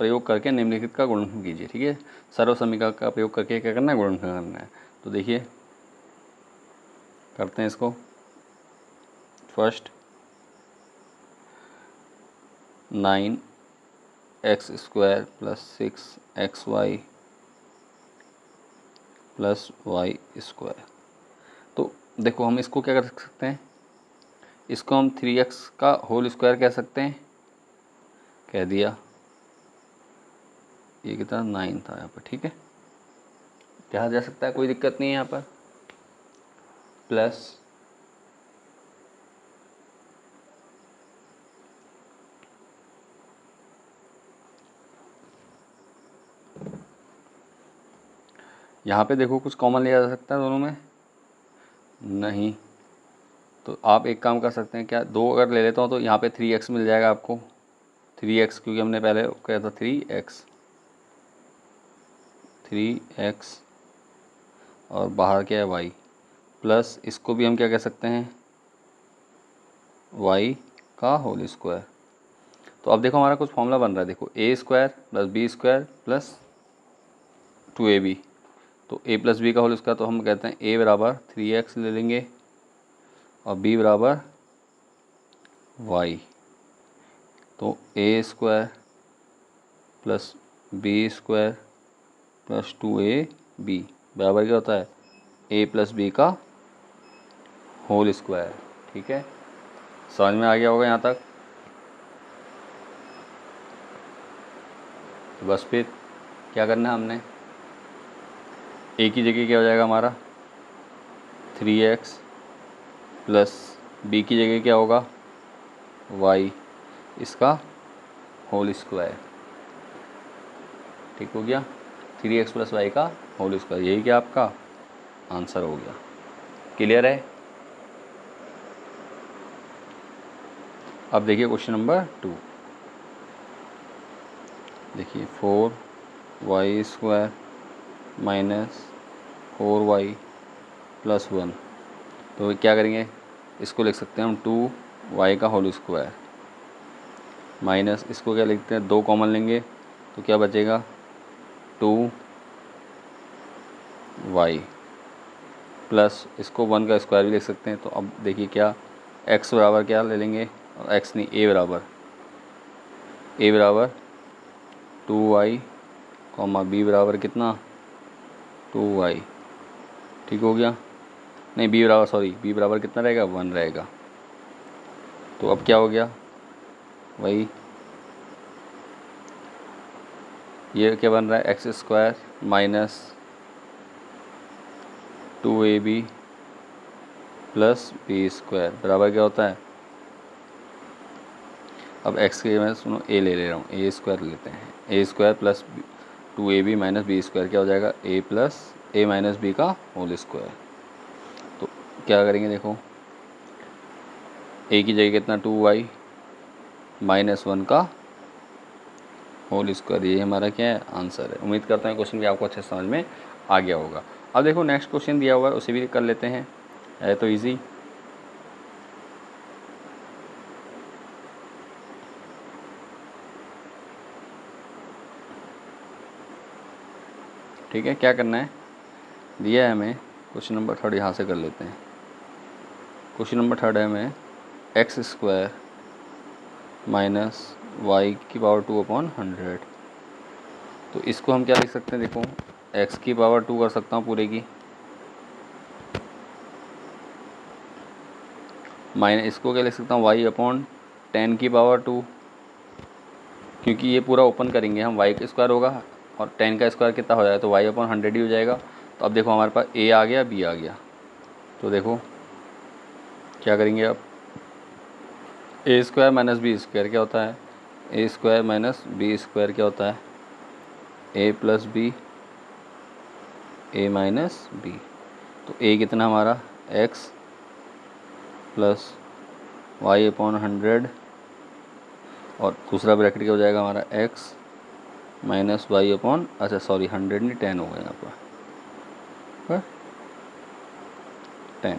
प्रयोग करके निम्नलिखित का गुणनफल कीजिए। ठीक है, सर्वसमीका का प्रयोग करके क्या करना है, गुणनफल करना है। तो देखिए करते हैं इसको। First 9x² plus 6xy plus y²। तो देखो हम इसको क्या कर सकते हैं, इसको हम 3x का होल स्क्वायर कह सकते हैं, कह दिया, ये कितना 9 था यहाँ पर। ठीक है, कहा जा सकता है, कोई दिक्कत नहीं है यहाँ पर। प्लस यहाँ पे देखो कुछ कॉमन लिया जा सकता है दोनों में, नहीं, तो आप एक काम कर सकते हैं, क्या 2 अगर ले लेता हूँ तो यहाँ पे 3x मिल जाएगा आपको, 3x, क्योंकि हमने पहले कहा था 3x और बाहर क्या है y, प्लस इसको भी हम क्या कह सकते हैं, y का होल स्क्वायर। तो अब देखो हमारा कुछ फॉर्मूला बन रहा है, देखो a² plus b² plus 2ab, तो a प्लस बी का होल स्क्वायर, तो हम कहते हैं a बराबर 3x ले लेंगे और b बराबर y, तो a² plus b² plus 2ab बराबर क्या होता है, a प्लस बी का होल स्क्वायर। ठीक है, समझ में आ गया होगा यहाँ तक। तो बस फिर क्या करना है हमने, a की जगह क्या हो जाएगा हमारा 3x प्लस b की जगह क्या होगा y, इसका होल स्क्वायर। ठीक हो गया, 3x प्लस वाई का होल स्क्वायर, यही क्या आपका आंसर हो गया। क्लियर है। अब देखिए क्वेश्चन नंबर 2, देखिए 4y² माइनस 4y प्लस 1, तो क्या करेंगे, इसको लिख सकते हैं हम 2y का होल स्क्वायर, माइनस इसको क्या लिखते हैं, 2 कॉमन लेंगे तो क्या बचेगा 2y, प्लस इसको 1 का स्क्वायर भी लिख सकते हैं। तो अब देखिए क्या, x बराबर क्या ले लेंगे, x नहीं, a बराबर 2y कॉमा b बराबर कितना 2y। ठीक हो गया, नहीं b बराबर, सॉरी b बराबर कितना रहेगा 1 रहेगा। तो अब क्या हो गया, वही ये क्या बन रहा है, x² minus 2ab plus b² बराबर क्या होता है, अब x के मैं सुनो a ले रहा हूँ, a² लेते हैं, a² plus 2ab minus b² क्या हो जाएगा, a plus a minus b का होल स्क्वायर। तो क्या करेंगे, देखो a की जगह कितना 2y माइनस 1 का होल स्क्वायर, ये हमारा क्या है आंसर है। उम्मीद करता हूँ क्वेश्चन भी आपको अच्छे समझ में आ गया होगा। अब देखो नेक्स्ट क्वेश्चन दिया हुआ है, उसे भी कर लेते हैं, है तो इजी। ठीक है, क्या करना है, दिया है हमें क्वेश्चन नंबर 3 यहाँ से कर लेते हैं। क्वेश्चन नंबर 3 है हमें x² माइनस y⁴ तो इसको हम क्या लिख सकते हैं, देखो x⁴ कर सकता हूँ पूरे की, माइनस इसको क्या लिख सकता हूँ y/10⁴, क्योंकि ये पूरा ओपन करेंगे हम, y² होगा और 10 का स्क्वायर कितना हो जाएगा, तो y/100 ही हो जाएगा। तो अब देखो हमारे पास a आ गया, b आ गया, तो देखो क्या करेंगे अब, a² माइनस b² क्या होता है, a² माइनस b² क्या होता है, a plus B a minus B. तो a कितना हमारा x प्लस y/100 और दूसरा ब्रैकेट क्या हो जाएगा हमारा x माइनस y/, अच्छा सॉरी 100 नहीं 10 हो गया यहाँ पर 10।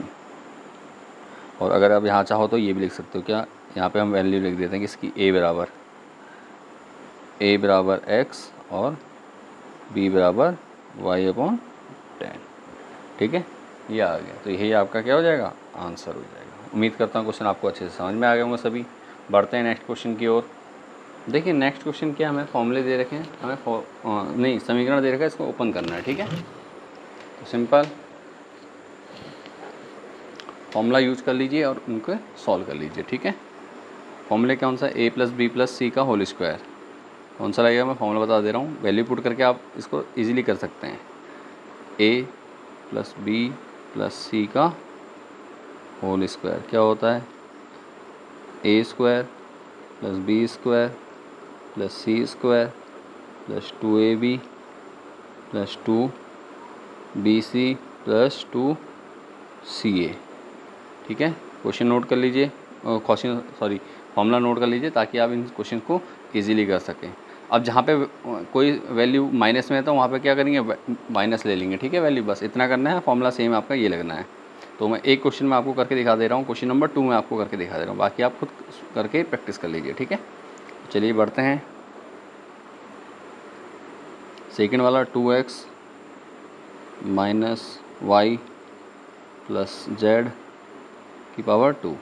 और अगर आप यहाँ चाहो तो ये भी लिख सकते हो, क्या यहाँ पे हम वैल्यू लिख देते हैं कि इसकी a बराबर x और b बराबर y/10, ठीक है, ये आ गया। तो यही आपका क्या हो जाएगा, आंसर हो जाएगा। उम्मीद करता हूँ क्वेश्चन आपको अच्छे से समझ में आ गए होंगे सभी। बढ़ते हैं नेक्स्ट क्वेश्चन की ओर। देखिए नेक्स्ट क्वेश्चन क्या, हमें फॉर्मूले दे रखे हैं, हमें नहीं समीकरण दे रखा है, इसको ओपन करना है, ठीक है। तो सिंपल फॉर्मूला यूज कर लीजिए और उनको सॉल्व कर लीजिए, ठीक है। फॉर्मूले कौन सा, a प्लस बी प्लस सी का होल स्क्वायर, कौन सा लगेगा मैं फॉर्मूला बता दे रहा हूँ, वैल्यू पुट करके आप इसको इजीली कर सकते हैं। a प्लस बी प्लस सी का होल स्क्वायर क्या होता है, a² plus b² plus c² plus 2ab plus 2bc plus 2ca, ठीक है। क्वेश्चन नोट कर लीजिए, फॉर्मूला नोट कर लीजिए ताकि आप इन क्वेश्चन को इजीली कर सकें। अब जहाँ पे कोई वैल्यू माइनस में है तो वहाँ पे क्या करेंगे, माइनस ले लेंगे, ठीक है, वैल्यू बस इतना करना है। फॉर्मूला सेम आपका ये लगना है। तो मैं एक क्वेश्चन में आपको करके दिखा दे रहा हूँ, क्वेश्चन नंबर 2 में आपको करके दिखा दे रहा हूँ, बाकी आप खुद करके प्रैक्टिस कर लीजिए, ठीक है। चलिए बढ़ते हैं, सेकेंड वाला 2x minus Y plus Z की पावर 2।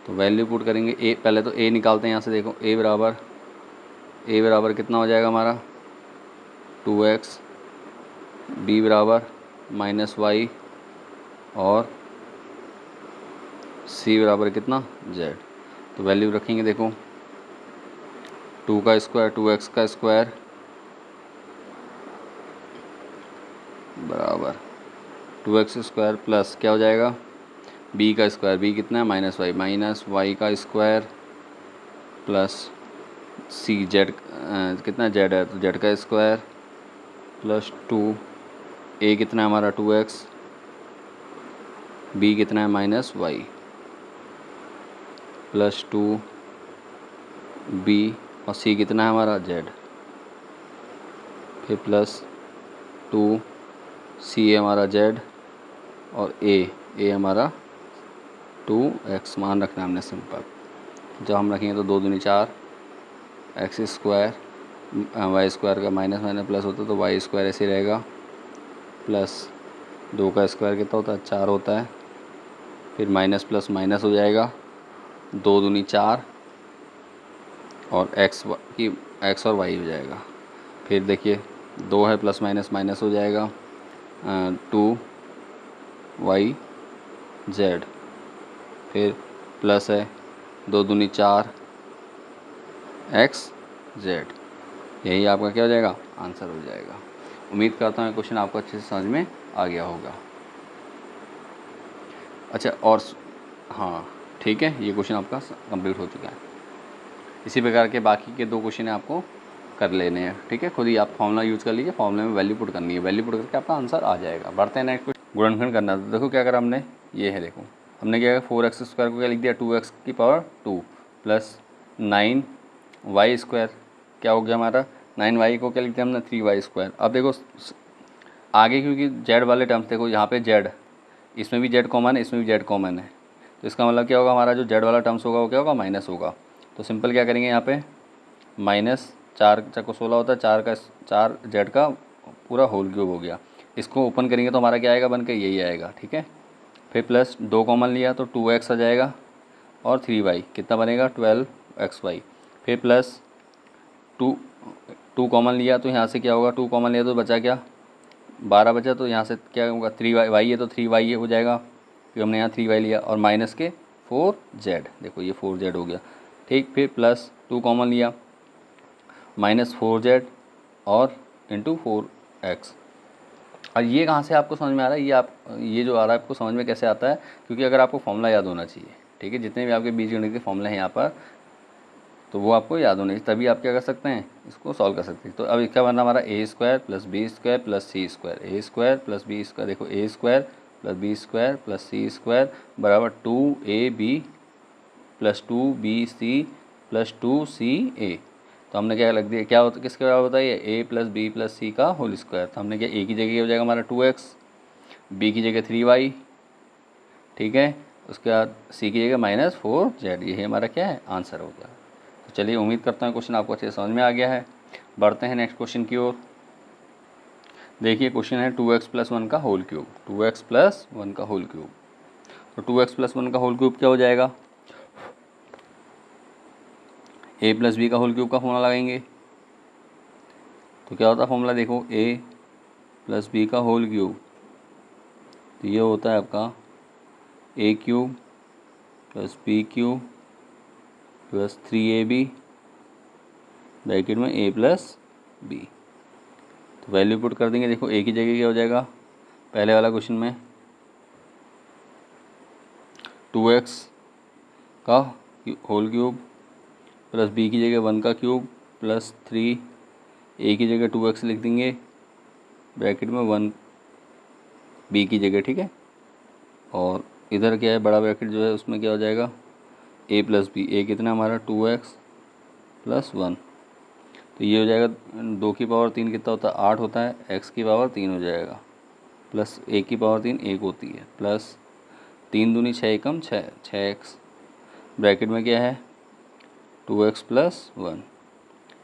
तो वैल्यू पुट करेंगे, a पहले तो a निकालते हैं यहाँ से, देखो a बराबर कितना हो जाएगा हमारा 2x, b बराबर माइनस वाई और c बराबर कितना z। तो वैल्यू रखेंगे, देखो 2 का स्क्वायर 2x का स्क्वायर बराबर 2x स्क्वायर प्लस क्या हो जाएगा b का स्क्वायर, b कितना है माइनस वाई का स्क्वायर प्लस c जेड कितना जेड है तो जेड का स्क्वायर प्लस 2 a कितना है हमारा 2x, b कितना है माइनस वाई प्लस 2b और c कितना है हमारा z, फिर प्लस 2c है हमारा z और a हमारा 2x मान रखना है हमने सिंपल। जब हम रखेंगे तो 2 दूनी 4 x स्क्वायर y² का माइनस प्लस होता है तो y² ऐसे रहेगा प्लस 2 का स्क्वायर कितना होता है 4 होता है, फिर माइनस प्लस माइनस हो जाएगा 2 दूनी 4 और x और y हो जाएगा। फिर देखिए 2 है प्लस माइनस माइनस हो जाएगा 2yz, फिर प्लस है 2 दूनी 4 xz, यही आपका क्या हो जाएगा आंसर हो जाएगा। उम्मीद करता हूँ क्वेश्चन आपको अच्छे से समझ में आ गया होगा। अच्छा और हाँ ठीक है, ये क्वेश्चन आपका कंप्लीट हो चुका है। इसी प्रकार के बाकी के 2 क्वेश्चन आपको कर लेने हैं, ठीक है। खुद ही आप फॉर्मूला यूज़ कर लीजिए, फॉर्मूले में वैल्यू पुट करनी है, वैल्यू पुट करके आपका आंसर आ जाएगा। बढ़ते हैं नेक्स्ट क्वेश्चन, गुणनखंड करना है। तो देखो क्या करा हमने, ये है देखो हमने क्या किया 4x स्क्वायर को क्या लिख दिया 2x की पावर 2 प्लस 9y² क्या हो गया हमारा 9y को क्या लिख दिया हमने 3y²। अब देखो आगे क्योंकि z वाले टर्म्स देखो यहाँ पे z, इसमें भी z कॉमन है इसमें भी z कॉमन है, तो इसका मतलब क्या होगा हमारा जो z वाला टर्म्स होगा वो क्या होगा माइनस होगा। तो सिंपल क्या करेंगे यहाँ पे माइनस 4 को 16 होता है 4 z का पूरा होल क्यूब हो गया। इसको ओपन करेंगे तो हमारा क्या आएगा बन के, यही आएगा। ठीक है, फिर प्लस 2 कॉमन लिया तो 2x आ जाएगा और 3y कितना बनेगा 12xy। फिर प्लस 2 कॉमन लिया तो यहाँ से क्या होगा, 2 कॉमन लिया तो बचा क्या 12 बचा, तो यहाँ से क्या होगा 3y है तो 3y हो जाएगा, फिर हमने यहाँ 3y लिया और माइनस के 4z, देखो ये 4z हो गया। ठीक, फिर प्लस 2 कॉमन लिया माइनस 4z और इंटू 4x। और ये कहाँ से आपको समझ में आ रहा है, ये जो आ रहा है आपको समझ में कैसे आता है, क्योंकि अगर आपको फॉर्मूला याद होना चाहिए। ठीक है, जितने भी आपके बीजगणित के फॉर्मूले हैं यहाँ पर, तो वो आपको याद होने चाहिए, तभी आप क्या कर सकते हैं, इसको सॉल्व कर सकते हैं। तो अब क्या बनना हमारा a square plus b square plus c square, a square plus b square, देखो a square plus b square plus c square बराबर 2ab plus 2bc plus 2ca। तो हमने क्या लग दिया, क्या होता किसके बराबर बताइए, ए प्लस बी प्लस सी का होल स्क्वायर। तो हमने क्या ए की जगह हो जाएगा हमारा 2x, बी की जगह 3y, ठीक है, उसके बाद सी की जगह माइनस 4z। यही हमारा क्या है आंसर हो गया। तो चलिए उम्मीद करता हूँ क्वेश्चन आपको अच्छे से समझ में आ गया है। बढ़ते हैं नेक्स्ट क्वेश्चन की ओर। देखिए क्वेश्चन है 2x प्लस 1 का होल क्यूब, 2x प्लस 1 का होल क्यूब। तो 2x प्लस 1 का होल क्यूब क्या हो जाएगा, ए प्लस बी का होल क्यूब का फॉर्मूला लगाएंगे। तो क्या होता है फॉर्मूला, देखो ए प्लस बी का होल क्यूब, तो ये होता है आपका a cube plus b cube plus 3ab bracket में ए प्लस बी। तो वैल्यू पुट कर देंगे, देखो ए की जगह क्या हो जाएगा, पहले वाला क्वेश्चन में 2x का होल क्यूब प्लस बी की जगह 1 का क्यूब प्लस 3, ए की जगह 2x लिख देंगे ब्रैकेट में 1 बी की जगह, ठीक है। और इधर क्या है बड़ा ब्रैकेट जो है उसमें क्या हो जाएगा ए प्लस बी, ए कितना हमारा 2x प्लस 1, तो ये हो जाएगा 2 की पावर 3 कितना होता है 8 होता है, x की पावर 3 हो जाएगा प्लस a की पावर 3 1 होती है प्लस 3 दूनी 6 एकम 6x ब्रैकेट में क्या है 2x प्लस 1।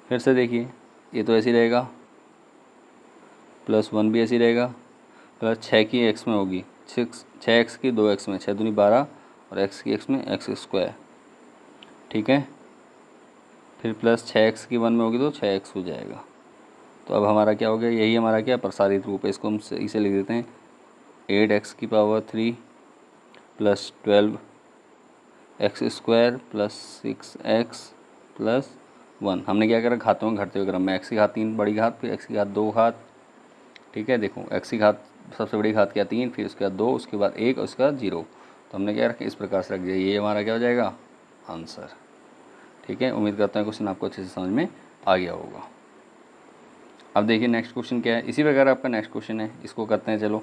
फिर से देखिए ये तो ऐसे ही रहेगा प्लस 1 भी ऐसे ही रहेगा प्लस 6 की x में होगी 6x की 2x में, 6 दूनी 12 और x की x में x स्क्वायर, ठीक है। फिर प्लस 6x की 1 में होगी तो 6x हो जाएगा। तो अब हमारा क्या हो गया, यही हमारा क्या प्रसारित रूप है, इसको हम इसे लिख देते हैं 8x की power 3 plus 12x square plus 6x plus 1। हमने क्या करा घातों में घटते हुए क्रम में, x की घात 3 बड़ी घात, फिर x की घात 2 घात, ठीक है। देखो x की घात सबसे बड़ी घात क्या 3, फिर उसके बाद 2, उसके बाद 1 और उसके बाद 0। तो हमने क्या रखा इस प्रकार से रख दिया, ये हमारा क्या हो जाएगा आंसर, ठीक है। उम्मीद करता हूँ क्वेश्चन आपको अच्छे से समझ में आ गया होगा। अब देखिए नेक्स्ट क्वेश्चन क्या है, इसी प्रकार आपका नेक्स्ट क्वेश्चन है, इसको करते हैं चलो।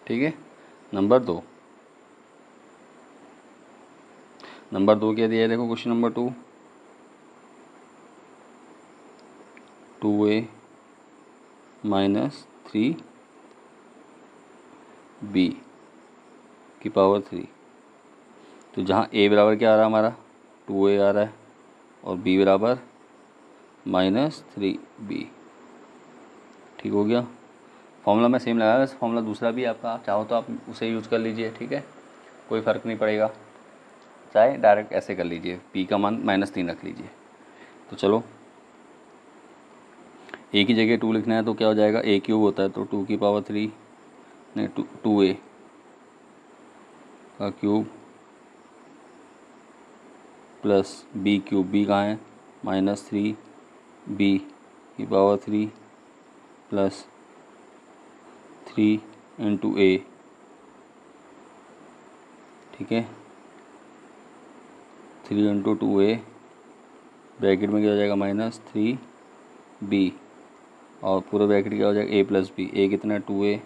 ठीक है, नंबर 2 क्या दिया है, देखो question number 2 2a minus 3b की पावर 3। तो जहाँ a बराबर क्या आ रहा है हमारा 2a आ रहा है और b बराबर माइनस 3b, ठीक हो गया। फॉर्मूला में सेम लगाया, वैसे फॉर्मूला दूसरा भी आपका, आप चाहो तो आप उसे यूज़ कर लीजिए, ठीक है, कोई फ़र्क नहीं पड़ेगा, चाहे डायरेक्ट ऐसे कर लीजिए, p का मान -3 रख लीजिए। तो चलो a की जगह 2 लिखना है तो क्या हो जाएगा, a क्यूब होता है तो 2 की पावर 3 नहीं 2a का cube plus b cube, b कहाँ है -3b की पावर 3 प्लस 3 इंटू a, ठीक है, 3 इंटू 2a ब्रैकेट में क्या हो जाएगा -3b और पूरा ब्रैकेट क्या हो जाएगा a प्लस बी, a कितना 2a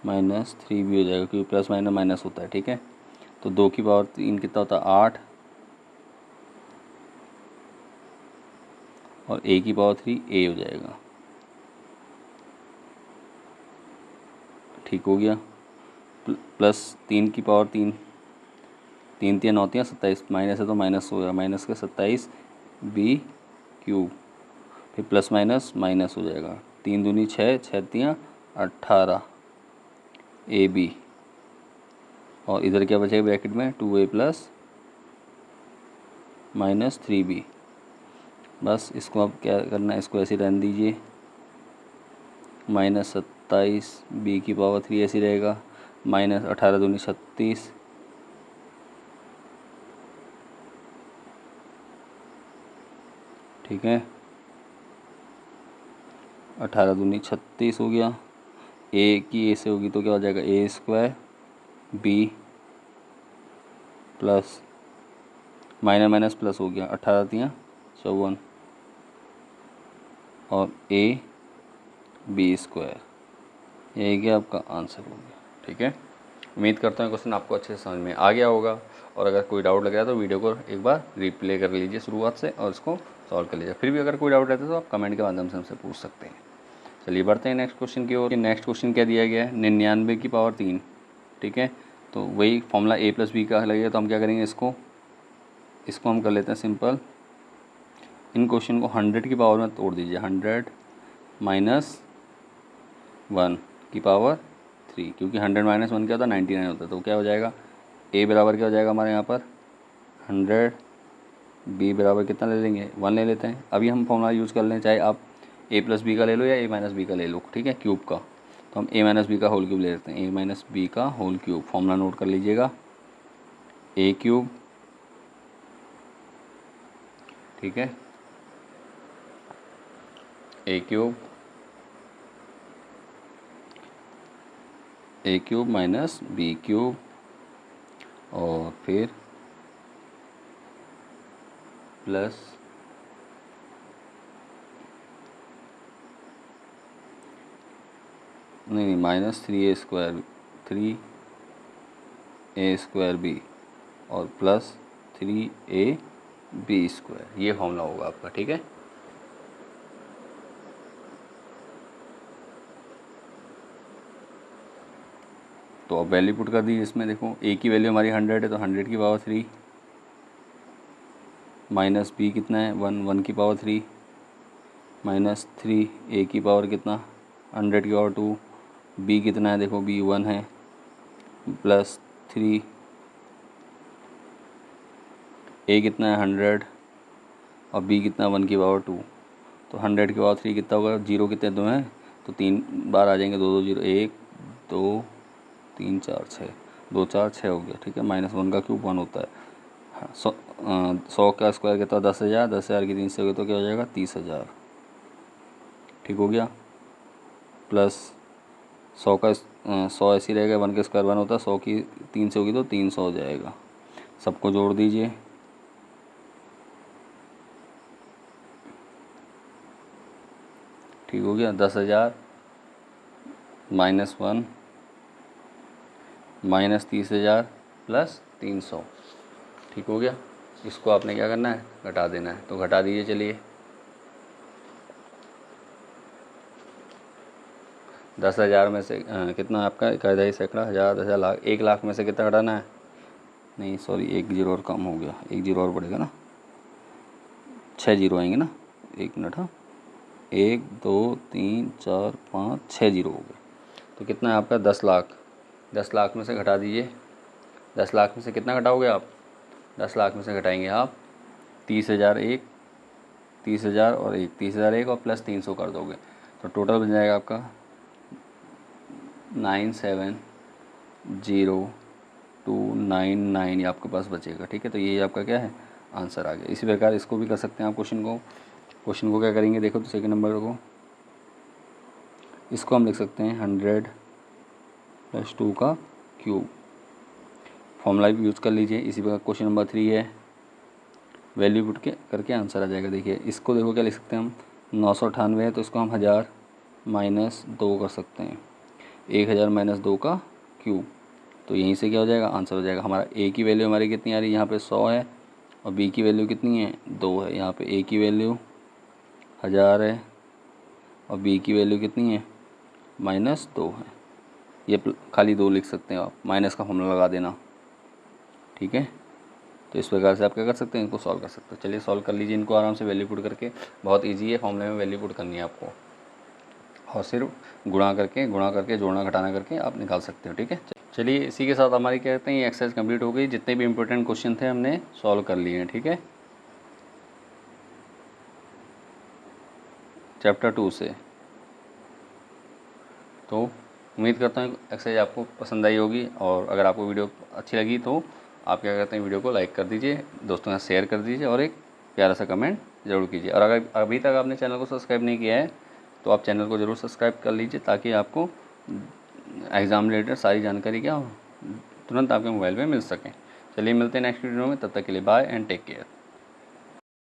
माइनस 3b हो जाएगा क्योंकि प्लस माइनस माइनस होता है, ठीक है। तो 2 की पावर 3 कितना होता है 8 और a की पावर 3 a हो जाएगा। ठीक हो गया। प्लस 3 की पावर 3, 3 3 9 3 27, माइनस है तो माइनस हो गया, माइनस के 27 b क्यूब, फिर प्लस माइनस माइनस हो जाएगा, 3 दूनी 6, 6 3 18 ए बी, और इधर क्या बचेगा ब्रैकेट में 2a प्लस माइनस 3b। बस इसको अब क्या करना है, इसको ऐसे रहने दीजिए, माइनस 27 b की पावर 3 ऐसी रहेगा, माइनस 18 दूनी 36, ठीक है, 18 दूनी 36 हो गया। ए की ए से होगी तो क्या हो जाएगा a square b plus minus minus plus हो गया, 18 3 54, और ए बी स्क्वायर, यही क्या आपका आंसर हो गया। ठीक है, उम्मीद करता हूँ क्वेश्चन आपको अच्छे से समझ में आ गया होगा, और अगर कोई डाउट लग रहा है तो वीडियो को एक बार रिप्ले कर लीजिए शुरुआत से और इसको सॉल्व कर लीजिए। फिर भी अगर कोई डाउट रहता है तो आप कमेंट के माध्यम से हमसे पूछ सकते हैं। चलिए बढ़ते हैं नेक्स्ट क्वेश्चन की ओर। नेक्स्ट क्वेश्चन क्या दिया गया है, 99 की पावर 3। ठीक है, तो वही फॉर्मूला a प्लस बी का लगेगा, तो हम क्या करेंगे, इसको हम कर लेते हैं सिंपल। इन क्वेश्चन को 100 की पावर में तोड़ दीजिए, 100 माइनस 1 की पावर 3, क्योंकि 100 माइनस 1 क्या होता है 99 होता है, तो क्या हो जाएगा a बराबर क्या हो जाएगा हमारे यहाँ पर 100, b बराबर कितना ले लेंगे 1 ले लेते हैं। अभी हम फॉर्मूला यूज़ कर लें, चाहे आप a प्लस बी का ले लो या a माइनस बी का ले लो, ठीक है, क्यूब का, तो हम a माइनस बी का होल क्यूब ले लेते हैं, a माइनस बी का होल क्यूब। फॉर्मूला नोट कर लीजिएगा, a क्यूब, ठीक है, a cube minus B cube, और फिर प्लस नहीं minus 3a square, 3a square B, और प्लस 3a बी स्क्वायर, ये फॉर्मूला होगा आपका। ठीक है, तो अब वैल्यू पुट कर दीजिए इसमें। देखो a की वैल्यू हमारी 100 है, तो 100 की पावर 3 माइनस b कितना है 1, 1 की पावर 3 माइनस 3 a की पावर कितना 100 की पावर 2, b कितना है देखो b 1 है, प्लस 3 a कितना है 100 और b कितना 1 की पावर 2, तो 100 की पावर 3 कितना होगा, जीरो कितने दो हैं तो 3 बार आ जाएंगे, 2 2 0, 1 2 3 4 6, 2 4 6 हो गया। ठीक है, माइनस 1 का क्यूब 1 होता है। हाँ, 100 का स्क्वायर कितना 10,000, 10,000 की 3 से होगी तो क्या हो जाएगा 30,000। ठीक हो गया, प्लस 100 का 100 ऐसी रहेगा, 1 का स्क्वायर 1 होता है, 100 की 3 से होगी तो 300 हो जाएगा। सबको जोड़ दीजिए, ठीक हो गया, 10,000 माइनस 1 माइनस 30,000 प्लस 300। ठीक हो गया, इसको आपने क्या करना है घटा देना है, तो घटा दीजिए। चलिए 10,000 में से कितना आपका इकाई सैकड़ा हज़ार 10,000 लाख, 1 लाख में से कितना घटाना है, नहीं सॉरी 1 जीरो और कम हो गया, 1 जीरो और बढ़ेगा ना, 6 जीरो आएंगे ना, 1 मिनट, हाँ 1 2 3 4 5 6 जीरो हो गए, तो कितना है आपका 10 लाख। 10 लाख में से घटा दीजिए, 10 लाख में से कितना घटाओगे आप, 10 लाख में से घटाएंगे आप 30,000 1, 30,000 और 1, 30,000 1 और प्लस 300 कर दोगे, तो टोटल बन जाएगा आपका 970299 ये आपके पास बचेगा। ठीक है, तो ये आपका क्या है आंसर आ गया। इसी प्रकार इसको भी कर सकते हैं आप, क्वेश्चन को क्या करेंगे देखो, तो सेकंड नंबर को इसको हम लिख सकते हैं 100 प्लस 2 का क्यूब। फॉर्मूला भी यूज़ कर लीजिए। इसी प्रकार क्वेश्चन नंबर 3 है, वैल्यू पुट के करके आंसर आ जाएगा। देखिए इसको देखो क्या लिख सकते हैं हम, 998 है तो इसको हम 1000 माइनस 2 कर सकते हैं, 1000 माइनस 2 का क्यूब, तो यहीं से क्या हो जाएगा आंसर हो जाएगा हमारा। a की वैल्यू हमारी कितनी आ रही है यहाँ पे 100 है, और b की वैल्यू कितनी है 2 है। यहाँ पे a की वैल्यू 1000 है और b की वैल्यू कितनी है -2 है। ये खाली 2 लिख सकते हैं आप, माइनस का फॉर्मूला लगा देना, ठीक है। तो इस प्रकार से आप क्या कर सकते हैं, इनको सॉल्व कर सकते हो। चलिए सॉल्व कर लीजिए इनको आराम से वैल्यू पुट करके, बहुत इजी है, फॉर्मूले में वैल्यू पुट करनी है आपको और सिर्फ गुणा करके जोड़ना घटाना करके आप निकाल सकते हो, ठीक है। चलिए इसी के साथ हमारी क्या कहते हैं ये एक्सरसाइज कंप्लीट हो गई। जितने भी इंपॉर्टेंट क्वेश्चन थे हमने सॉल्व कर लिए हैं, ठीक है, चैप्टर 2 से। तो उम्मीद करता हूँ एक्सरसाइज आपको पसंद आई होगी, और अगर आपको वीडियो अच्छी लगी तो आप क्या कहते हैं वीडियो को लाइक कर दीजिए, दोस्तों के साथ शेयर कर दीजिए और एक प्यारा सा कमेंट ज़रूर कीजिए। और अगर अभी तक आपने चैनल को सब्सक्राइब नहीं किया है तो आप चैनल को ज़रूर सब्सक्राइब कर लीजिए, ताकि आपको एग्ज़ाम रिलेटेड सारी जानकारी क्या तुरंत आपके मोबाइल में मिल सके। चलिए मिलते हैं नेक्स्ट वीडियो में, तब तक के लिए बाय एंड टेक केयर।